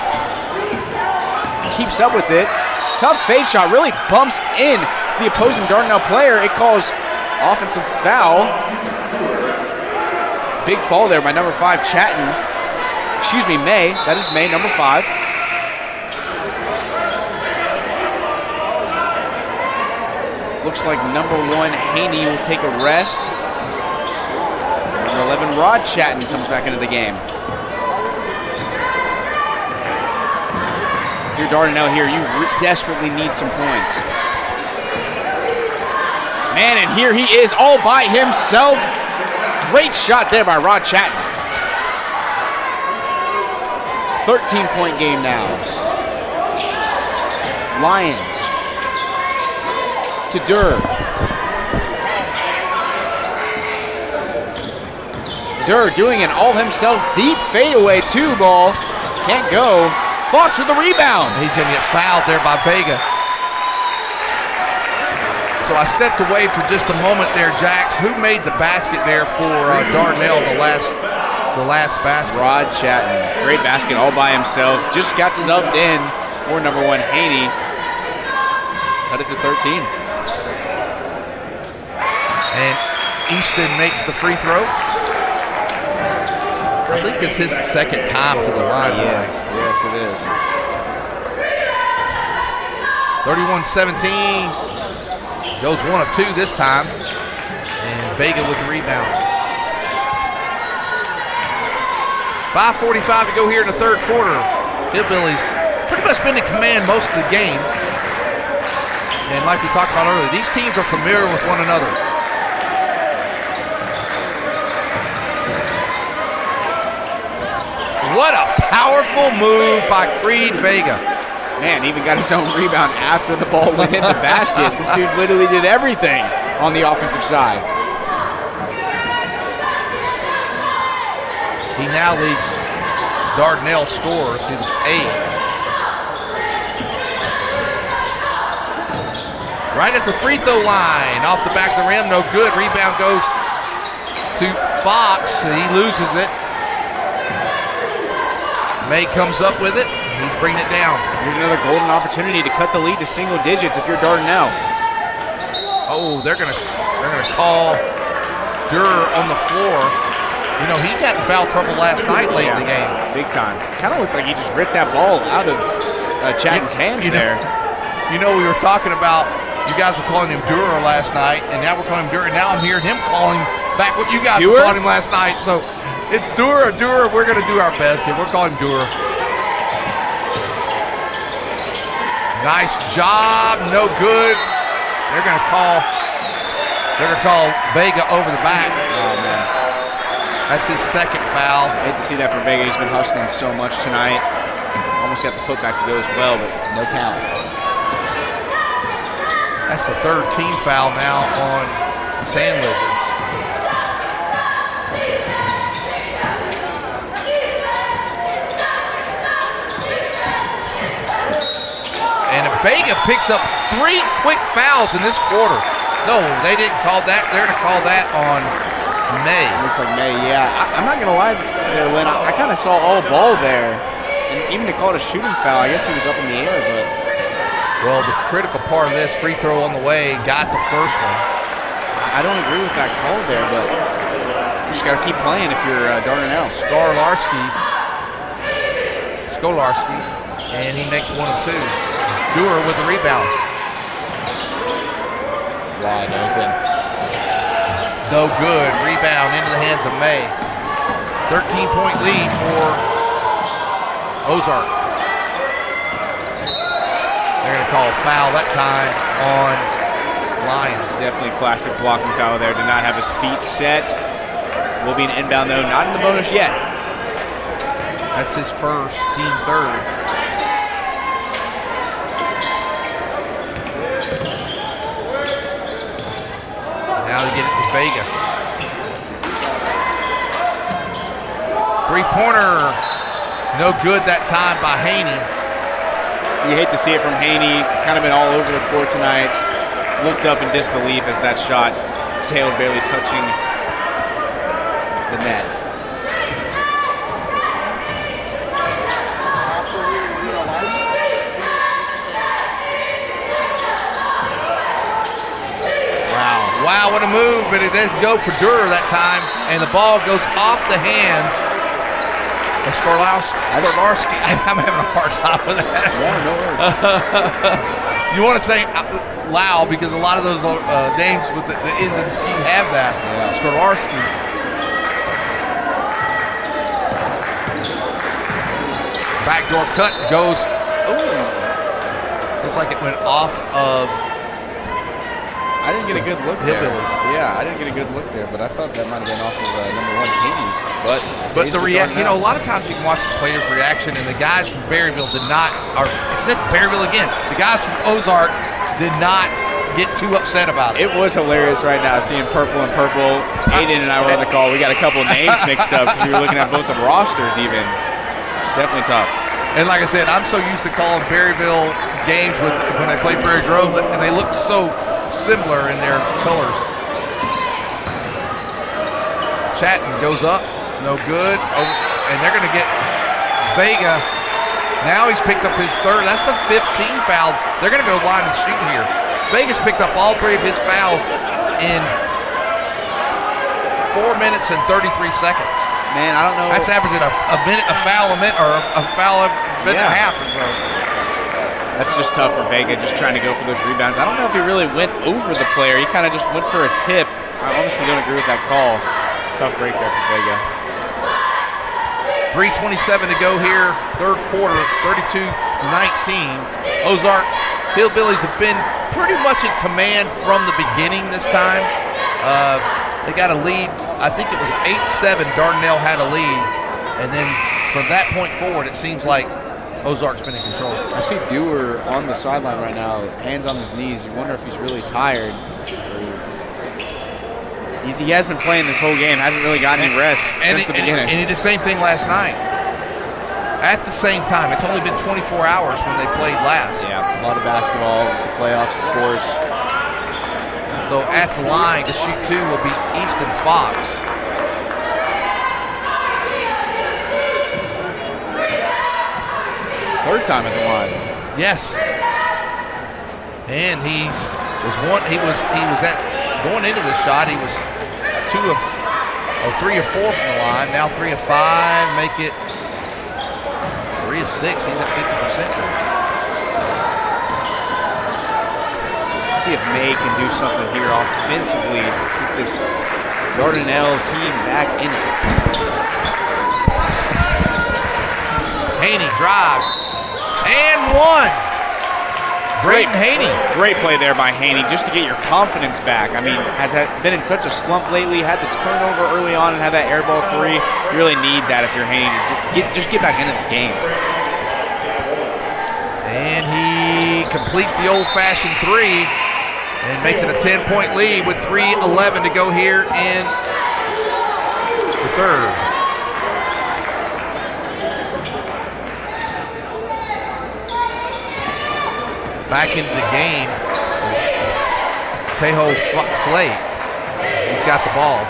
Keeps up with it. Tough fade shot, really bumps in to the opposing Dardanelle player. It calls offensive foul. Big fall there by number 5, Chatton. Excuse me, May. That is May, number 5. Looks like number 1, Haney, will take a rest. Number 11, Rod Chatton comes back into the game. If you're Dardanelle here, you desperately need some points. Man, and here he is all by himself. Great shot there by Rod Chatton. 13-point game now. Lions to Durer. Durer doing an all himself deep fadeaway 2 ball. Can't go. Fox with the rebound. He's going to get fouled there by Vega. So I stepped away for just a moment there, Jax. Who made the basket there for Dardanelle, the last basket? Rod Chatton. Great basket all by himself. Just got subbed in for number 1, Haney. Cut it to 13. And Easton makes the free throw. I think it's his second time to the line. Yes, it is. 31-17. Goes 1 of 2 this time. And Vega with the rebound. 5:45 to go here in the third quarter. Hillbillies pretty much been in command most of the game. And like we talked about earlier, these teams are familiar with one another. What a powerful move by Creed Vega. Man, even got his own rebound after the ball went in the basket. This dude literally did everything on the offensive side. He now leads Dardanelle scores in 8. Right at the free throw line, off the back of the rim, no good. Rebound goes to Fox, he loses it. May comes up with it. He's bringing it down. Here's another golden opportunity to cut the lead to single digits if you're Dardanelle. Oh, they're gonna call Durer on the floor. You know, he got in foul trouble last night late in the game. Big time. Kind of looked like he just ripped that ball out of Chatton's hands there. You know, we were talking about, you guys were calling him Durer last night, and now we're calling him Durer. Now I'm hearing him calling back what you guys were calling him last night. So it's Durer. We're going to do our best here. We're calling him Durer. Nice job, no good. They're going to call Vega over the back. Oh man, that's his second foul. Hate to see that for Vega. He's been hustling so much tonight. Almost got the putback to go as well, but no count. That's the third team foul now on Sand Lizards. And Vega picks up 3 quick fouls in this quarter. No, they didn't call that. They're going to call that on May. Looks like May, yeah. I'm not going to lie there, Lynn. I kind of saw all ball there. And even to call it a shooting foul, I guess he was up in the air, but... Well, the critical part of this, free throw on the way, got the first one. I don't agree with that call there, but you just got to keep playing if you're Dardanelle. Skolarski, and he makes 1 of 2. Durer with the rebound. Wide open. No good. Rebound into the hands of May. 13-point lead for Ozark. They're going to call a foul that time on Lions. Definitely classic blocking foul there. Did not have his feet set. Will be an inbound though. Not in the bonus yet. That's his first, team third. Now to get it to Vega. 3-pointer. No good that time by Haney. You hate to see it from Haney. Kind of been all over the court tonight. Looked up in disbelief as that shot sailed, barely touching the net. Wow, what a move, but it doesn't go for Durer that time, and the ball goes off the hands of Skolarski. I'm having a hard time with that. Yeah, no worries. You want to say Lau, because a lot of those names with the ends of the ski have that. Yeah. Skolarski. Backdoor cut goes, looks like it went off of I didn't get a good look there. Hillbillies. Yeah, I didn't get a good look there, but I thought that might have been off of number 1 Haney. But the a lot of times you can watch the players' reaction, and the guys from Berryville did not, or except Berryville again, the guys from Ozark did not get too upset about it. It was hilarious right now seeing purple and purple. Aiden and I were on the call. We got a couple names mixed up because we were looking at both the rosters even. Definitely tough. And like I said, I'm so used to calling Berryville games when they play Prairie Grove, and they look so similar in their colors. Chatton goes up, no good. And they're going to get Vega. Now he's picked up his third. That's the 15th foul. They're going to go line and shoot here. Vegas picked up all 3 of his fouls in 4 minutes and 33 seconds. Man, I don't know. That's averaging a foul a minute, or a foul a minute and a half or so. That's just tough for Vega, just trying to go for those rebounds. I don't know if he really went over the player. He kind of just went for a tip. I honestly don't agree with that call. Tough break there for Vega. 3:27 to go here, third quarter, 32-19. Ozark Hillbillies have been pretty much in command from the beginning this time. They got a lead. I think it was 8-7. Dardanelle had a lead. And then from that point forward, it seems like Ozark's been in control. I see Dewar on the sideline right now, hands on his knees. You wonder if he's really tired. He has been playing this whole game, hasn't really gotten any rest since the beginning. And he did the same thing last night. At the same time, it's only been 24 hours when they played last. Yeah, a lot of basketball, the playoffs, of course. So at the line to shoot 2 will be Easton Fox. Third time at the line. Yes. And he was at going into the shot, he was 3 of 4 from the line. Now 3 of 5, make it 3 of 6. He's at 50%. Let's see if May can do something here offensively to keep this Dardanelle team back in it. Haney drives and 1. Brayden Haney. Great play there by Haney just to get your confidence back. I mean, has been in such a slump lately, had the turnover early on and had that air ball 3. You really need that if you're Haney to just get back into this game. And he completes the old-fashioned 3 and makes it a 10-point lead with 3:11 to go here in the third. Back into the game is Tejo Flake. He's got the ball.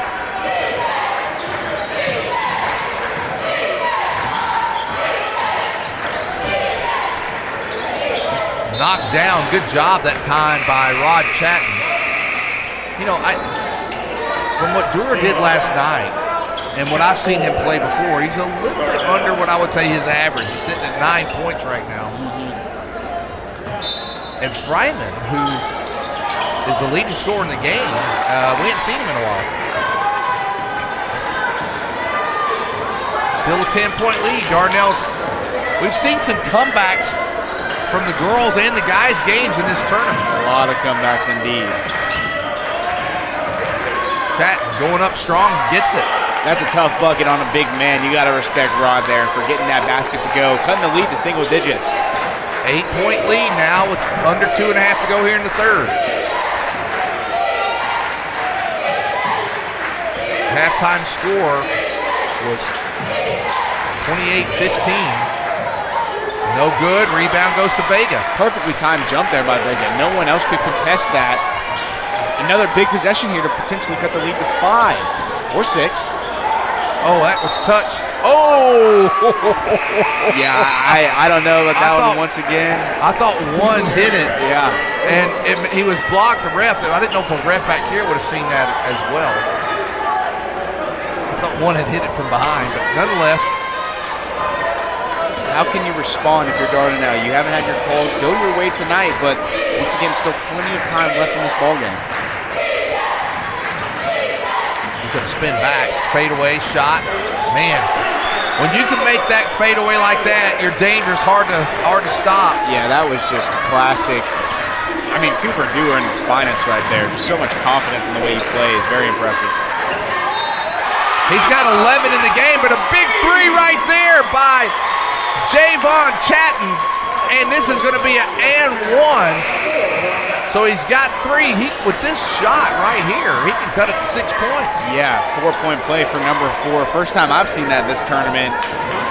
Knocked down. Good job that time by Rod Chatton. You know, from what Dewar did last night and what I've seen him play before, he's a little bit under what I would say his average. He's sitting at 9 points right now. And Fryman, who is the leading scorer in the game, we haven't seen him in a while. Still a 10-point lead. Dardanelle, we've seen some comebacks from the girls and the guys' games in this tournament. A lot of comebacks indeed. Chatton going up strong, gets it. That's a tough bucket on a big man. You got to respect Rod there for getting that basket to go. Cutting the lead to single digits. 8-point lead now with under 2.5 to go here in the third. Halftime score was 28-15. No good. Rebound goes to Vega. Perfectly timed jump there by Vega. No one else could contest that. Another big possession here to potentially cut the lead to 5 or 6. Oh, that was touched. Oh! Yeah, I don't know about that one once again. I thought one hit it. Yeah. And he was blocked, the ref. I didn't know if a ref back here would have seen that as well. I thought one had hit it from behind, but nonetheless. How can you respond if you're Dardanelle? You haven't had your calls go your way tonight, but once again, still plenty of time left in this ballgame. He's going to spin back, fadeaway shot. Man, when you can make that fadeaway like that, you're dangerous, hard to stop. Yeah, that was just classic. I mean, Cooper Dewar in his finest right there. Just so much confidence in the way he plays. Very impressive. He's got 11 in the game, but a big 3 right there by Javon Chatton. And this is going to be an and 1. So he's got 3. With this shot right here, he can cut it to 6 points. Yeah, 4-point play for number 4. First time I've seen that this tournament.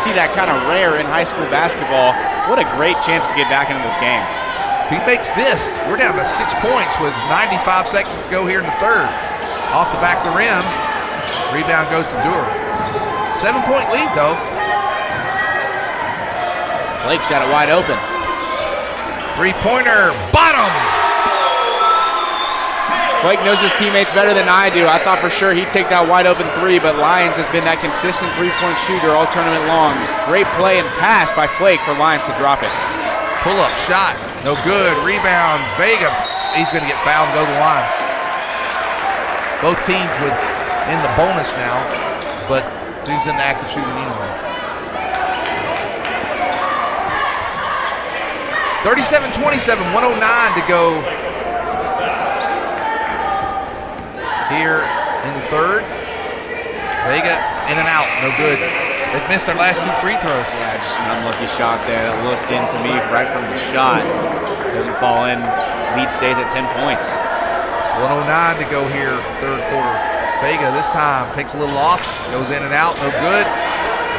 See that kind of rare in high school basketball. What a great chance to get back into this game. If he makes this, we're down to 6 points with 95 seconds to go here in the third. Off the back of the rim. Rebound goes to Dewar. 7-point lead, though. Blake's got it wide open. Three-pointer, bottom! Blake knows his teammates better than I do. I thought for sure he'd take that wide open 3, but Lyons has been that consistent 3-point shooter all tournament long. Great play and pass by Flake for Lyons to drop it. Pull-up shot, no good. Rebound, Vega. He's going to get fouled and go to the line. Both teams in the bonus now, but dude's in the active shooting anyway. 37-27, 109 to go here in the third. Vega in and out, no good. They've missed their last 2 free throws. Yeah, just an unlucky shot there that looked into me right from the shot. Doesn't fall in. Lead stays at 10 points. 109 to go here, third quarter. Vega this time takes a little off, goes in and out, no good.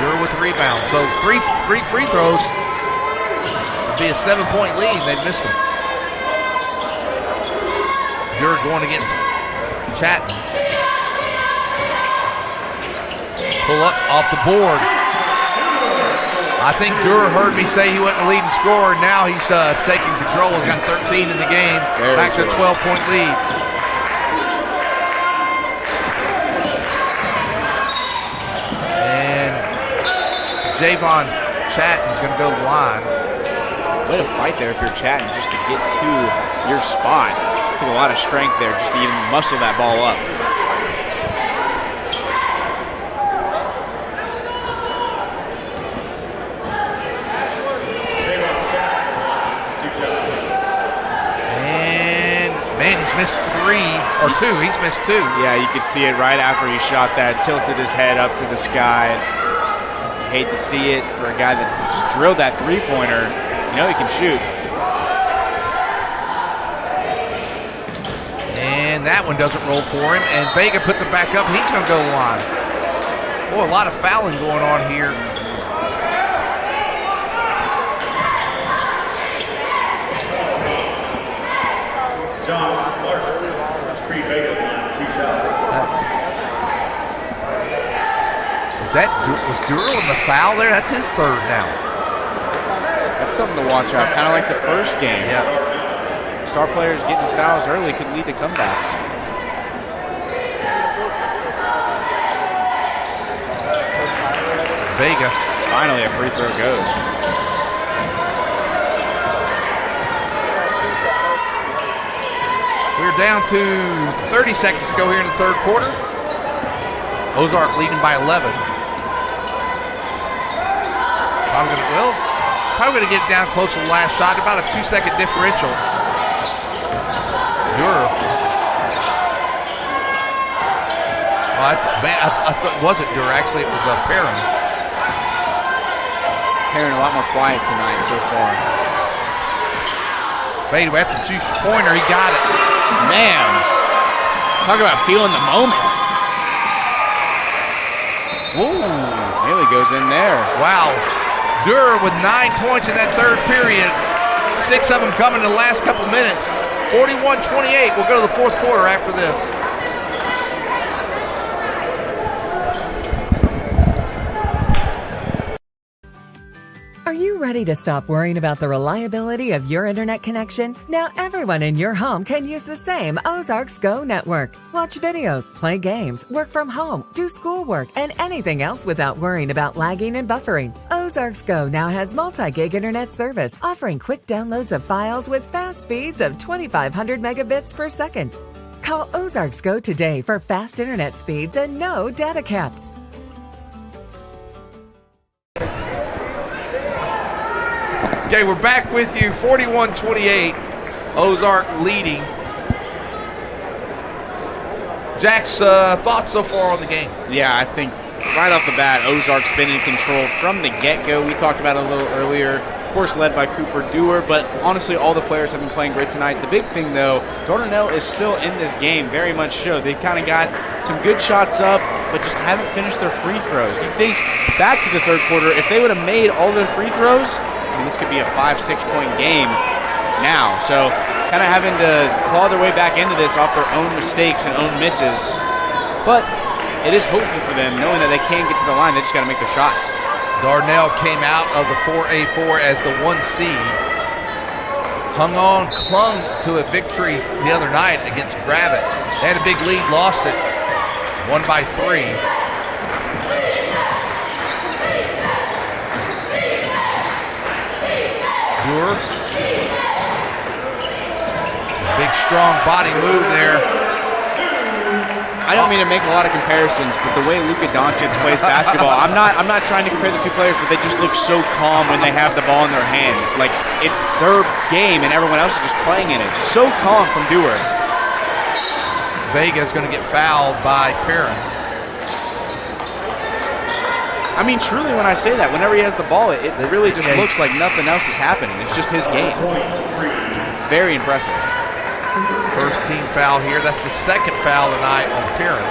Dewar with the rebound. So three free throws. It'd be a 7-point lead. They missed them. Dewar going against Chatton. Pull up off the board. I think Dewar heard me say he wasn't the leading scorer. Now he's taking control. He's got 13 in the game. Back to a 12-point lead. And Javon Chatton's going to go to the line. Way to fight there if you're Chatton just to get to your spot. Took a lot of strength there just to even muscle that ball up. And man, he's missed 3 or 2. He's missed 2. Yeah, you could see it right after he shot that. Tilted his head up to the sky. You hate to see it for a guy that just drilled that three-pointer. You know he can shoot. And that one doesn't roll for him. And Vega puts it back up, and he's going to go to the line. Boy, a lot of fouling going on here. Johnson, Larson, that's Creed Vega line, 2 shots. Was Dewar on the foul there? That's his third now. That's something to watch out, kind of like the first game. Yeah. Star players getting fouls early could lead to comebacks. Vega. Finally, a free throw goes. We're down to 30 seconds to go here in the third quarter. Ozark leading by 11. Probably going to get down close to the last shot. About a 2-second differential. Dewar. I thought it wasn't Dewar. Actually, it was Perrin. Perrin a lot more quiet tonight so far. Fade, that's a 2-pointer. He got it. Man, talk about feeling the moment. Whoa. Haley goes in there. Wow. Dewar with 9 points in that third period. 6 of them coming in the last couple minutes. 41-28. We'll go to the fourth quarter after this. Are you ready to stop worrying about the reliability of your internet connection? Now everyone in your home can use the same Ozarks Go network. Watch videos, play games, work from home, do schoolwork, and anything else without worrying about lagging and buffering. Ozarks Go now has multi-gig internet service, offering quick downloads of files with fast speeds of 2,500 megabits per second. Call Ozarks Go today for fast internet speeds and no data caps. Okay, we're back with you. 41-28. Ozark leading. Jack's thoughts so far on the game? Yeah, I think right off the bat, Ozark's been in control from the get-go. We talked about it a little earlier. Of course, led by Cooper Dewar, but honestly, all the players have been playing great tonight. The big thing, though, Dardanelle is still in this game, very much so. They've kind of got some good shots up, but just haven't finished their free throws. You think back to the third quarter, if they would have made all their free throws, I mean, this could be a 5-6 point game now. So kind of having to claw their way back into this off their own mistakes and own misses. But it is hopeful for them, knowing that they can get to the line. They just got to make their shots. Dardanelle came out of the 4A-4 as the 1 seed. Hung on, clung to a victory the other night against Gravett. They had a big lead, lost it. Won by 3. Dewar. Big, strong body move there. I don't mean to make a lot of comparisons, but the way Luka Doncic plays basketball, I'm not trying to compare the two players, but they just look so calm when they have the ball in their hands. Like, it's their game and everyone else is just playing in it. So calm from Dewar. Vega's going to get fouled by Perrin. I mean, truly, when I say that, whenever he has the ball, it really just looks like nothing else is happening. It's just his game. It's very impressive. First team foul here. That's the second foul tonight on Perrin.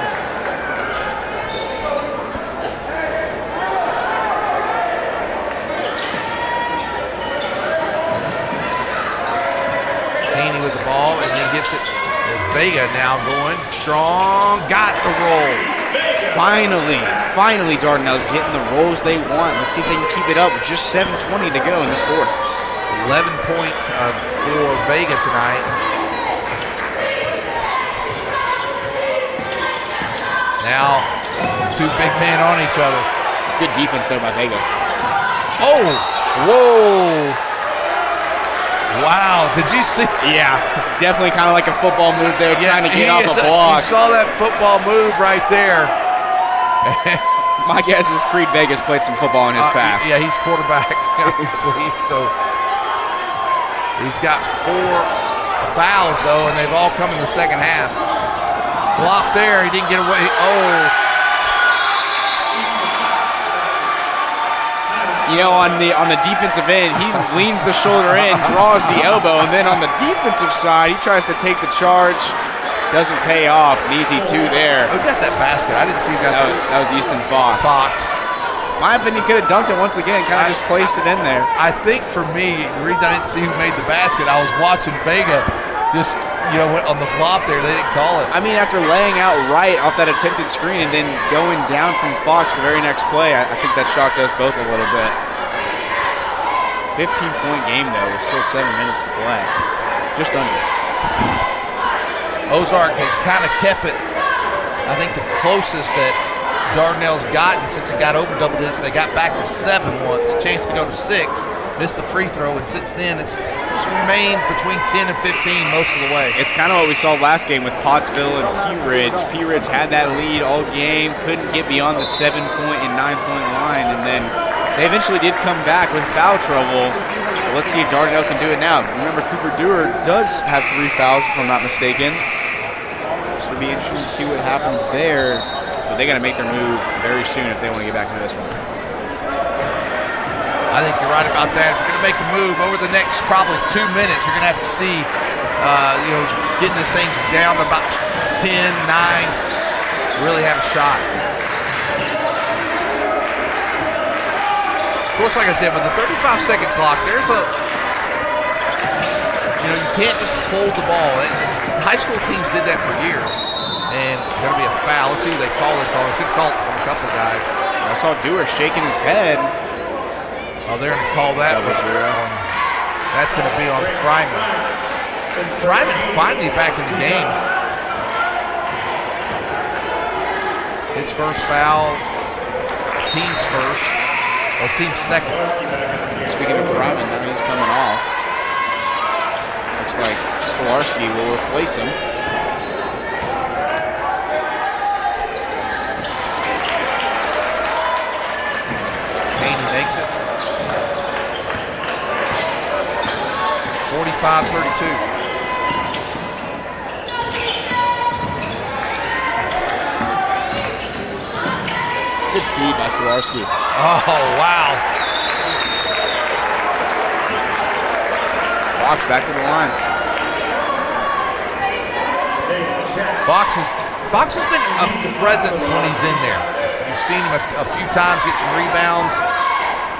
Haney with the ball and then gets it. Vega now going strong. Got the roll. Finally, Dardanelle's getting the rolls they want. Let's see if they can keep it up with just 7:20 to go in this fourth. 11 point for Vega tonight. Now, 2 big men on each other. Good defense though by Vega. Oh, whoa. Wow, did you see? Yeah, definitely kind of like a football move there, trying to get off a block. You saw that football move right there. My guess is Creed Vegas played some football in his past. Yeah, he's quarterback, I believe. So he's got 4 fouls, though, and they've all come in the second half. Flop there, he didn't get away. Oh. You know, on the defensive end, he leans the shoulder in, draws the elbow, and then on the defensive side, he tries to take the charge. Doesn't pay off. An easy 2 there. Who got that basket? I didn't see that. That was Easton Fox. My opinion, could have dunked it once again, kind of just placed it in there. I think for me, the reason I didn't see who made the basket, I was watching Vega just, you know, on the flop there. They didn't call it. I mean, after laying out right off that attempted screen and then going down from Fox the very next play, I think that shocked us both a little bit. 15-point game, though, with still 7 minutes to play. Just under. Ozark has kind of kept it, I think, the closest that Dardanelle's gotten since it got over double digits. They got back to 7 once, chance to go to 6, missed the free throw, and since then it's just remained between 10 and 15 most of the way. It's kind of what we saw last game with Pottsville and Pea Ridge. Pea Ridge had that lead all game, couldn't get beyond the 7-point and 9-point line, and then they eventually did come back with foul trouble. Well, let's see if Dardanelle can do it now. Remember, Cooper Dewar does have 3 fouls, if I'm not mistaken. So it'll be interesting to see what happens there. But they got to make their move very soon if they want to get back into this one. I think you're right about that. If you're going to make a move over the next probably 2 minutes, you're going to have to see, getting this thing down to about 10, 9, really have a shot. Of course, like I said, with the 35-second clock, there's you can't just hold the ball. High school teams did that for years. And going to be a foul. Let's see who they call this on. They could call it from a couple guys. I saw Dewar shaking his head. Oh, they're going to call that. That's going to be on Fryman. Fryman finally back in the game. His first foul. Team's first. Or team's second. Speaking of Fryman, now he's coming off. Looks like Stolarski will replace him. Haney makes it. 45-32. Good feed by Stolarski. Oh, wow. Fox back to the line. Fox has been a presence when he's in there. You've seen him a few times get some rebounds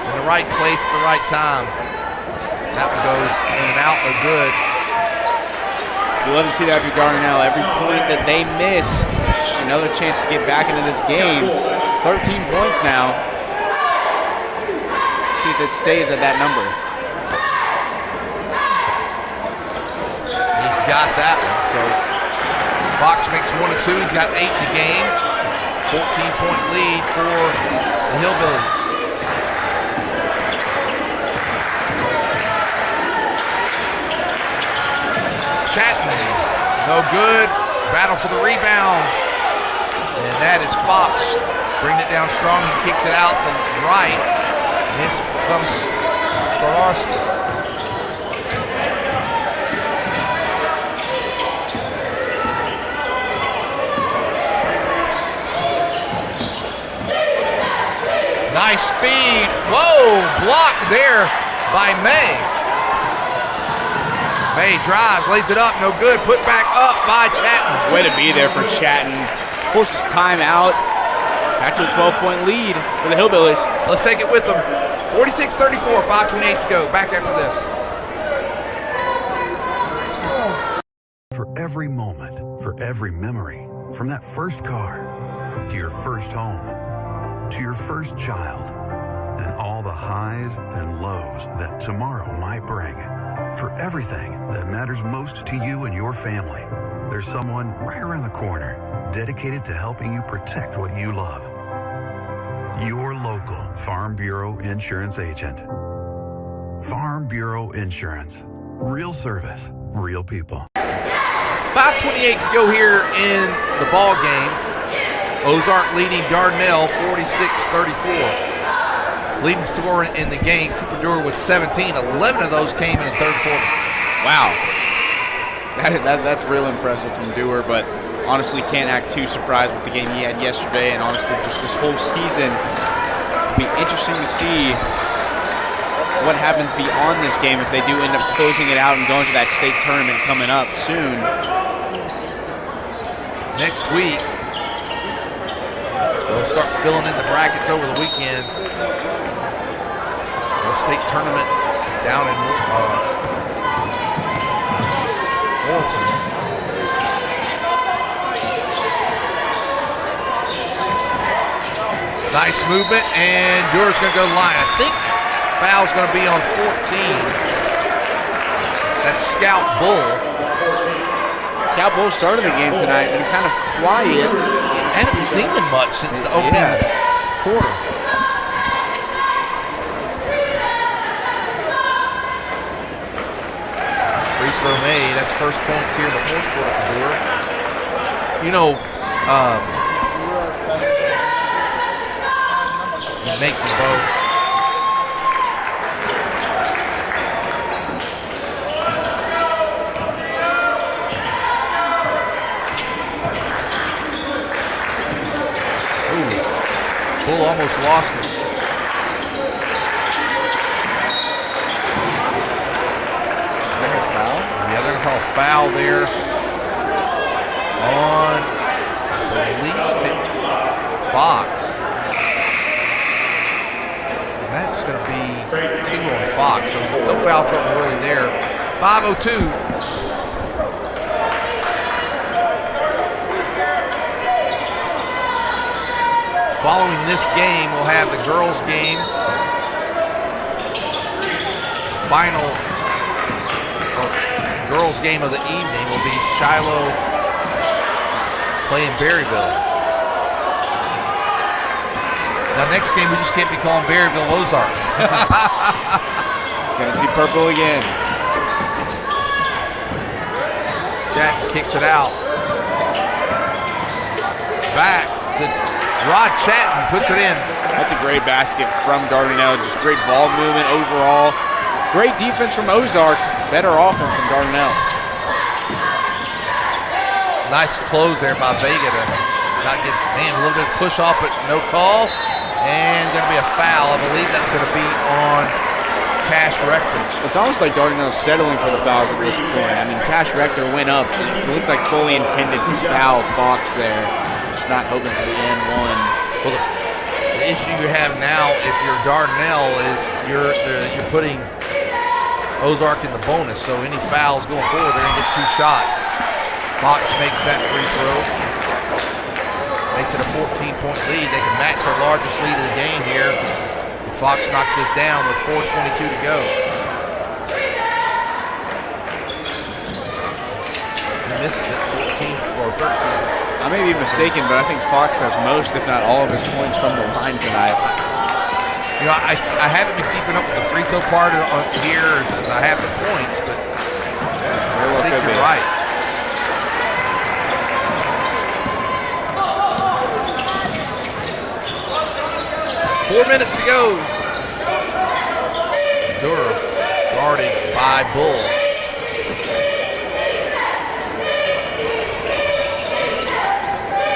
in the right place at the right time. That one goes in and out, no good. You love to see that for Dardanelle. Every point that they miss, just another chance to get back into this game. 13 points now. See if it stays at that number. He's got that one. So Fox makes 1 of 2. He's got 8 in the game. 14-point lead for the Hillbillies. Chatton, no good. Battle for the rebound. And that is Fox. Bringing it down strong. He kicks it out to the right. And this comes Starlarski. Nice speed. Whoa, blocked there by May. May drives, lays it up, no good. Put back up by Chatton. Way to be there for Chatton. Forces time out. Back to a 12-point lead for the Hillbillies. Let's take it with them. 46-34, 5:28 to go. Back after this. For every moment, for every memory, from that first car to your first home, to your first child, and all the highs and lows that tomorrow might bring. For everything that matters most to you and your family, there's someone right around the corner dedicated to helping you protect what you love. Your local Farm Bureau Insurance agent. Farm Bureau Insurance. Real service, real people. 5:28 to go here in the ball game. Ozark leading Dardanelle 46-34. Leading scorer in the game, Cooper Dewar with 17. 11 of those came in the third quarter. Wow. That's real impressive from Dewar, but honestly can't act too surprised with the game he had yesterday, and honestly just this whole season. It'll be interesting to see what happens beyond this game if they do end up closing it out and going to that state tournament coming up soon. Next week, they'll start filling in the brackets over the weekend. State tournament down in Walton. Nice movement, and Dewar's going to go line. I think foul's going to be on 14. That's Scout Bull. Scout Bull started the game tonight, but kind of quiet. I haven't seen him much since the opening quarter. Free throw made. That's first points here in the fourth quarter for Dewar. You know, he makes them both. Ooh, Bull almost lost it. Yeah, they're going to call a foul there on, I believe it's Fox. And that's going to be 2 on Fox, so no foul trouble really there. 5:02. Following this game, we'll have the girls' game. Final girls' game of the evening will be Shiloh playing Berryville. Now, next game, we just can't be calling Berryville Ozark. Gonna see purple again. Jack kicks it out. Back to Rod Chatton, puts it in. That's a great basket from Dardanelle. Just great ball movement overall. Great defense from Ozark. Better offense from Dardanelle. Nice close there by Vega to not get, man, a little bit of push off, but no call. And going to be a foul. I believe that's going to be on Cash Rector. It's almost like Dardanelle settling for the fouls at this point. I mean, Cash Rector went up. It looked like fully intended to foul Fox there. Just not hoping for the end one. Well, the issue you have now, if you're Dardanelle, is you're putting Ozark in the bonus. So any fouls going forward, they're going to get 2 shots. Fox makes that free throw. Makes it a 14-point lead. They can match their largest lead of the game here. Fox knocks this down with 4:22 to go. He misses it, 14 or 13. I may be mistaken, but I think Fox has most, if not all, of his points from the line tonight. You know, I haven't been keeping up with the free throw part here as I have the points, but I think you're right. Four minutes to go. Dura guarded by Bull.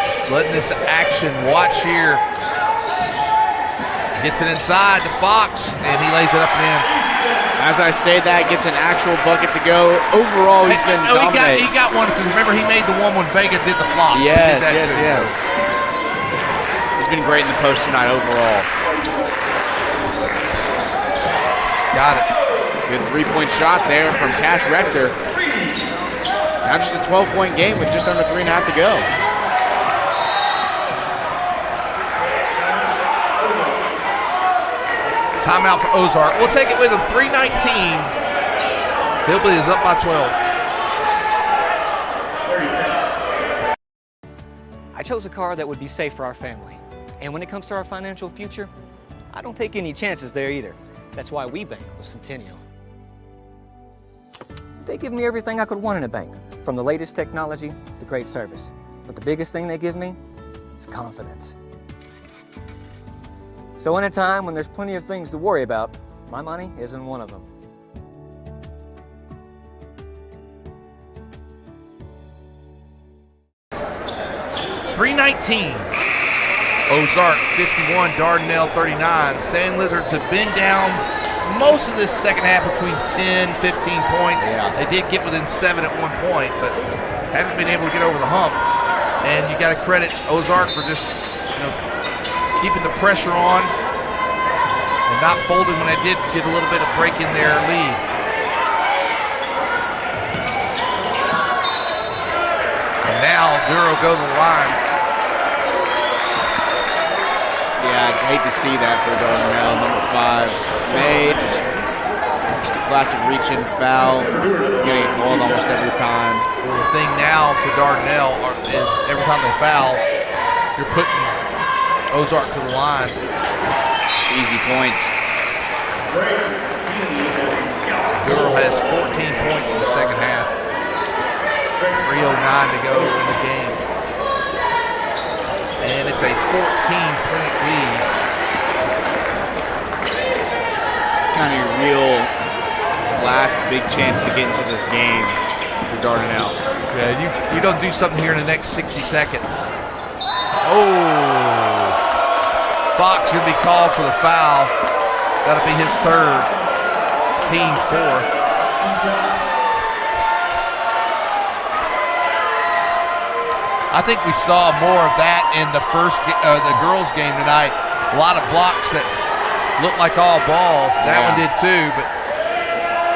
Just letting this action watch here. Gets it inside to Fox, and he lays it up and in. As I say that, gets an actual bucket to go. Overall, he's been dominating. He got one, because remember, he made the one when Vega did the flop. Yes. He's been great in the post tonight overall. Got it. Good 3-point shot there from Cash Rector. Now just a 12-point game with just under 3.5 to go. Timeout for Ozark. We'll take it with him. 3:19. Hillbilly is up by 12. I chose a car that would be safe for our family. And when it comes to our financial future, I don't take any chances there either. That's why we bank with Centennial. They give me everything I could want in a bank, from the latest technology to great service. But the biggest thing they give me is confidence. So in a time when there's plenty of things to worry about, my money isn't one of them. .319. Ozark 51, Dardanelle 39. Sand Lizards have been down most of this second half between 10, 15 points. Yeah. They did get within 7 at one point, but haven't been able to get over the hump. And you got to credit Ozark for just, keeping the pressure on and not folding when they did get a little bit of break in their lead. And now Duro go to the line. Yeah, I'd hate to see that for Dardanelle, number 5. May just classic reach-in foul. He's getting it called almost every time. Well, the thing now for Dardanelle is every time they foul, you're putting Ozark to the line. Easy points. Duro has 14 points in the second half. 3:09 to go in the game. And it's a 14-point lead. It's kind of your real last big chance to get into this game for Dardanelle. Yeah, you don't do something here in the next 60 seconds. Oh! Fox going to be called for the foul. That'll be his third. Team 4. I think we saw more of that in the the girls' game tonight. A lot of blocks that looked like all ball. That one did too. But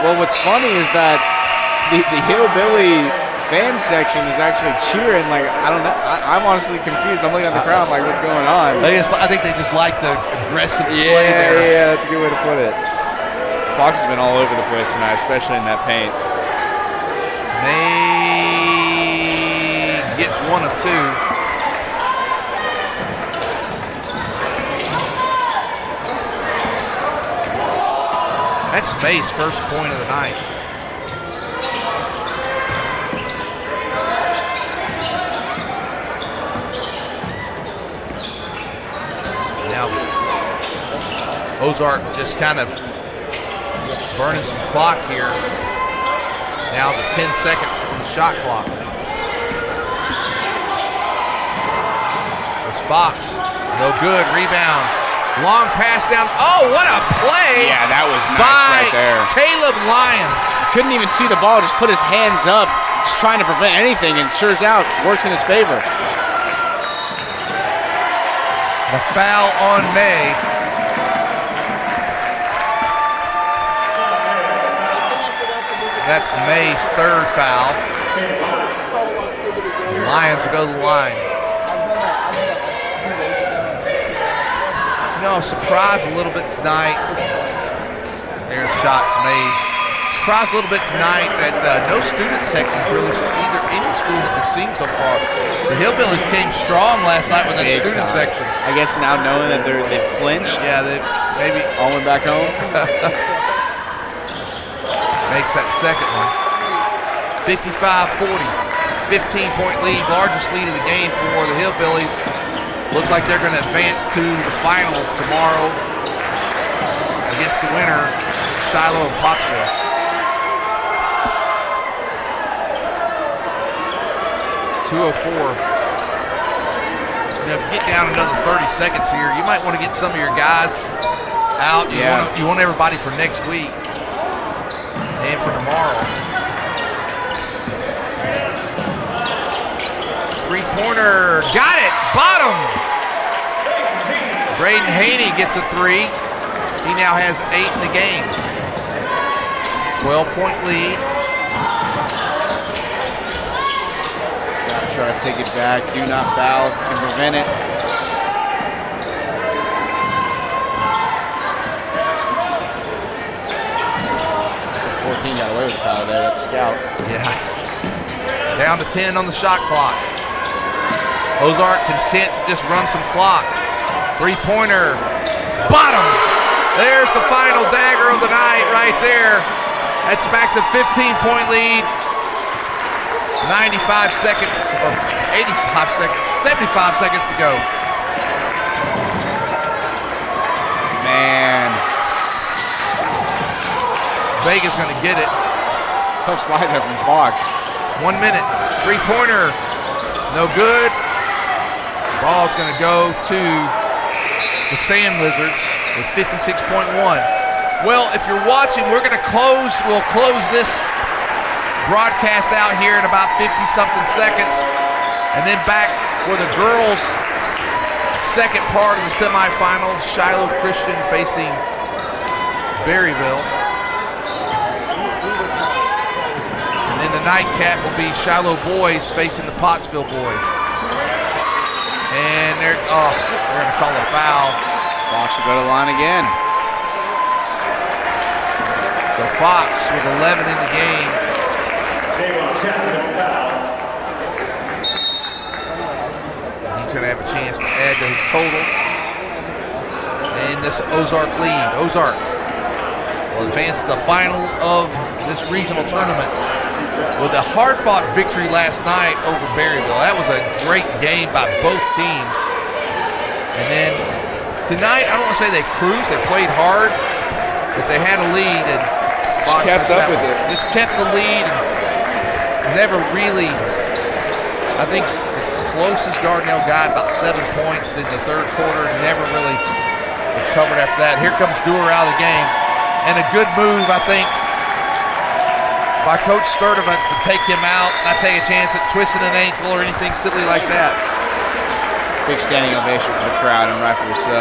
well, what's funny is that the Hillbilly fan section is actually cheering. Like, I don't know. I'm honestly confused. I'm looking at the crowd like, what's going on? I think they just like the aggressive play there. Yeah, that's a good way to put it. Fox has been all over the place tonight, especially in that paint. Gets one of 2. That's May's first point of the night. Now, Ozark just kind of burning some clock here. Now the 10 seconds on the shot clock. Fox, no good, rebound. Long pass down. Oh, what a play! Yeah, that was nice by right there. Caleb Lyons. Couldn't even see the ball, just put his hands up, just trying to prevent anything, and sure as out, works in his favor. The foul on May. That's May's third foul. Lions will go to the line. You know, I was surprised a little bit tonight. There's shots made. Surprised a little bit tonight that no student sections really for either any school that we've seen so far. The Hillbillies came strong last night with that Big student time. section. I guess now knowing that they've clinched. Yeah, they maybe all went back home. Makes that second one. 55-40. 15-point lead, largest lead of the game for the Hillbillies. Looks like they're going to advance to the final tomorrow against the winner, Shiloh and Pottsville. .204. You know, if you get down another 30 seconds here, you might want to get some of your guys out. You want everybody for next week and for tomorrow. Three-pointer, got it, bottom. Braden Haney gets a three. He now has 8 in the game. 12-point lead. Gotta try to take it back, do not foul, and prevent it. 14 got away with the foul there, that's Scout. Yeah. Down to 10 on the shot clock. Ozark content to just run some clock. Three-pointer, bottom. There's the final dagger of the night right there. That's back to 15-point lead. 95 seconds, or 85 seconds, 75 seconds to go. Man. Vega's going to get it. Tough slide there from Fox. 1 minute. Three-pointer, no good. Ball's going to go to the Sand Wizards with 56.1. Well, if you're watching, we'll close this broadcast out here in about 50-something seconds. And then back for the girls' second part of the semifinals, Shiloh Christian facing Berryville. And then the nightcap will be Shiloh boys facing the Pottsville boys. And they're going to call a foul. Fox will go to the line again. So Fox with 11 in the game. He's going to have a chance to add to his total. And this Ozark lead. Ozark will advance to the final of this regional tournament with a hard-fought victory last night over Berryville. That was a great game by both teams. And then tonight, I don't want to say they cruised, they played hard, but they had a lead and Fox kept up with it. Just kept the lead and never really, I think the closest Dardanelle got about 7 points in the third quarter and never really recovered after that. Here comes Dewar out of the game. And a good move, I think, by Coach Sturdivant to take him out, not take a chance at twisting an ankle or anything silly like that. Big standing ovation for the crowd, and rightfully so.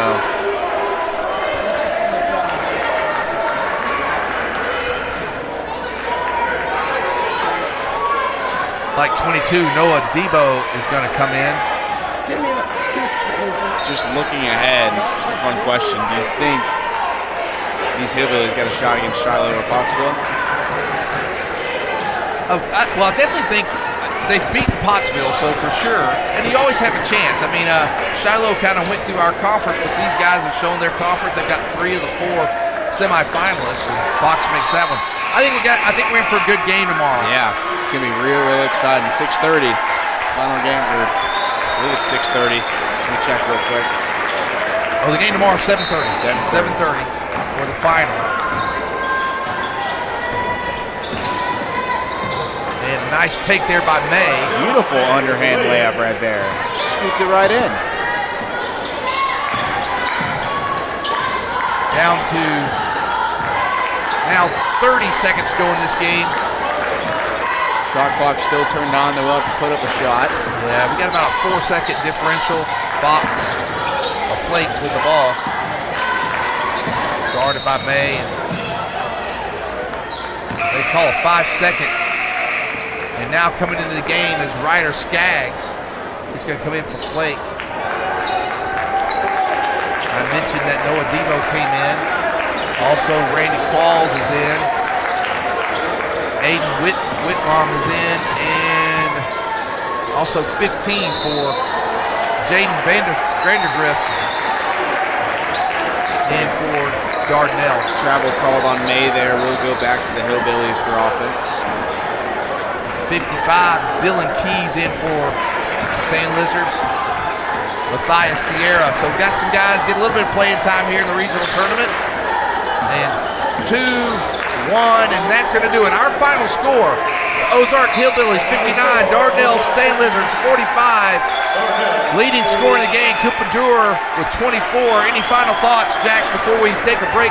Like 22, Noah Debo is going to come in. Just looking ahead, fun question. Do you think these Hillbillies got a shot against Shiloh or Pottsville? Well, I definitely think they've beaten Pottsville, so for sure. And you always have a chance. I mean, Shiloh kind of went through our conference, but these guys have shown their conference. They've got 3 of the 4 semifinalists, and Fox makes that one. I think we're in for a good game tomorrow. Yeah, it's gonna be real exciting. 6:30, final game. I believe it's 6:30. Let me check real quick. Oh, the game tomorrow is 7:30. 7:30 for the final. And a nice take there by May. Beautiful underhand layup right there. Scooped it right in. Down to now 30 seconds to go in this game. Shot clock still turned on. They will have to put up a shot. Yeah, we got about a 4-second differential. Fox, a flake with the ball. Guarded by May. They call a 5-second. And now coming into the game is Ryder Skaggs. He's going to come in for flake. I mentioned that Noah Devo came in. Also, Randy Qualls is in. Aiden Whitmom is in. And also 15 for Jaden Vandergrift in for Dardanelle. Travel called on May there. We'll go back to the Hillbillies for offense. 55, Dylan Keys in for Sand Lizards. Matthias Sierra. So we've got some guys get a little bit of playing time here in the regional tournament. And 2-1, and that's going to do it. Our final score, Ozark Hillbillies 59, Dardanelle Sand Lizards 45. Leading score in the game, Coupadure with 24. Any final thoughts, Jax, before we take a break?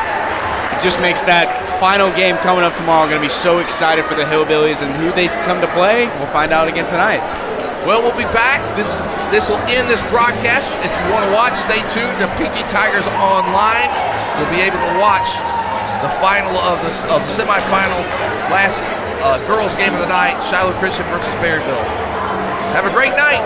It just makes that final game coming up tomorrow going to be so excited for the Hillbillies and who they come to play. We'll find out again tonight. Well, we'll be back. This will end this broadcast. If you want to watch, stay tuned to PG Tigers Online. You'll be able to watch the final of the semifinal last girls game of the night, Shiloh Christian versus Berryville. Have a great night.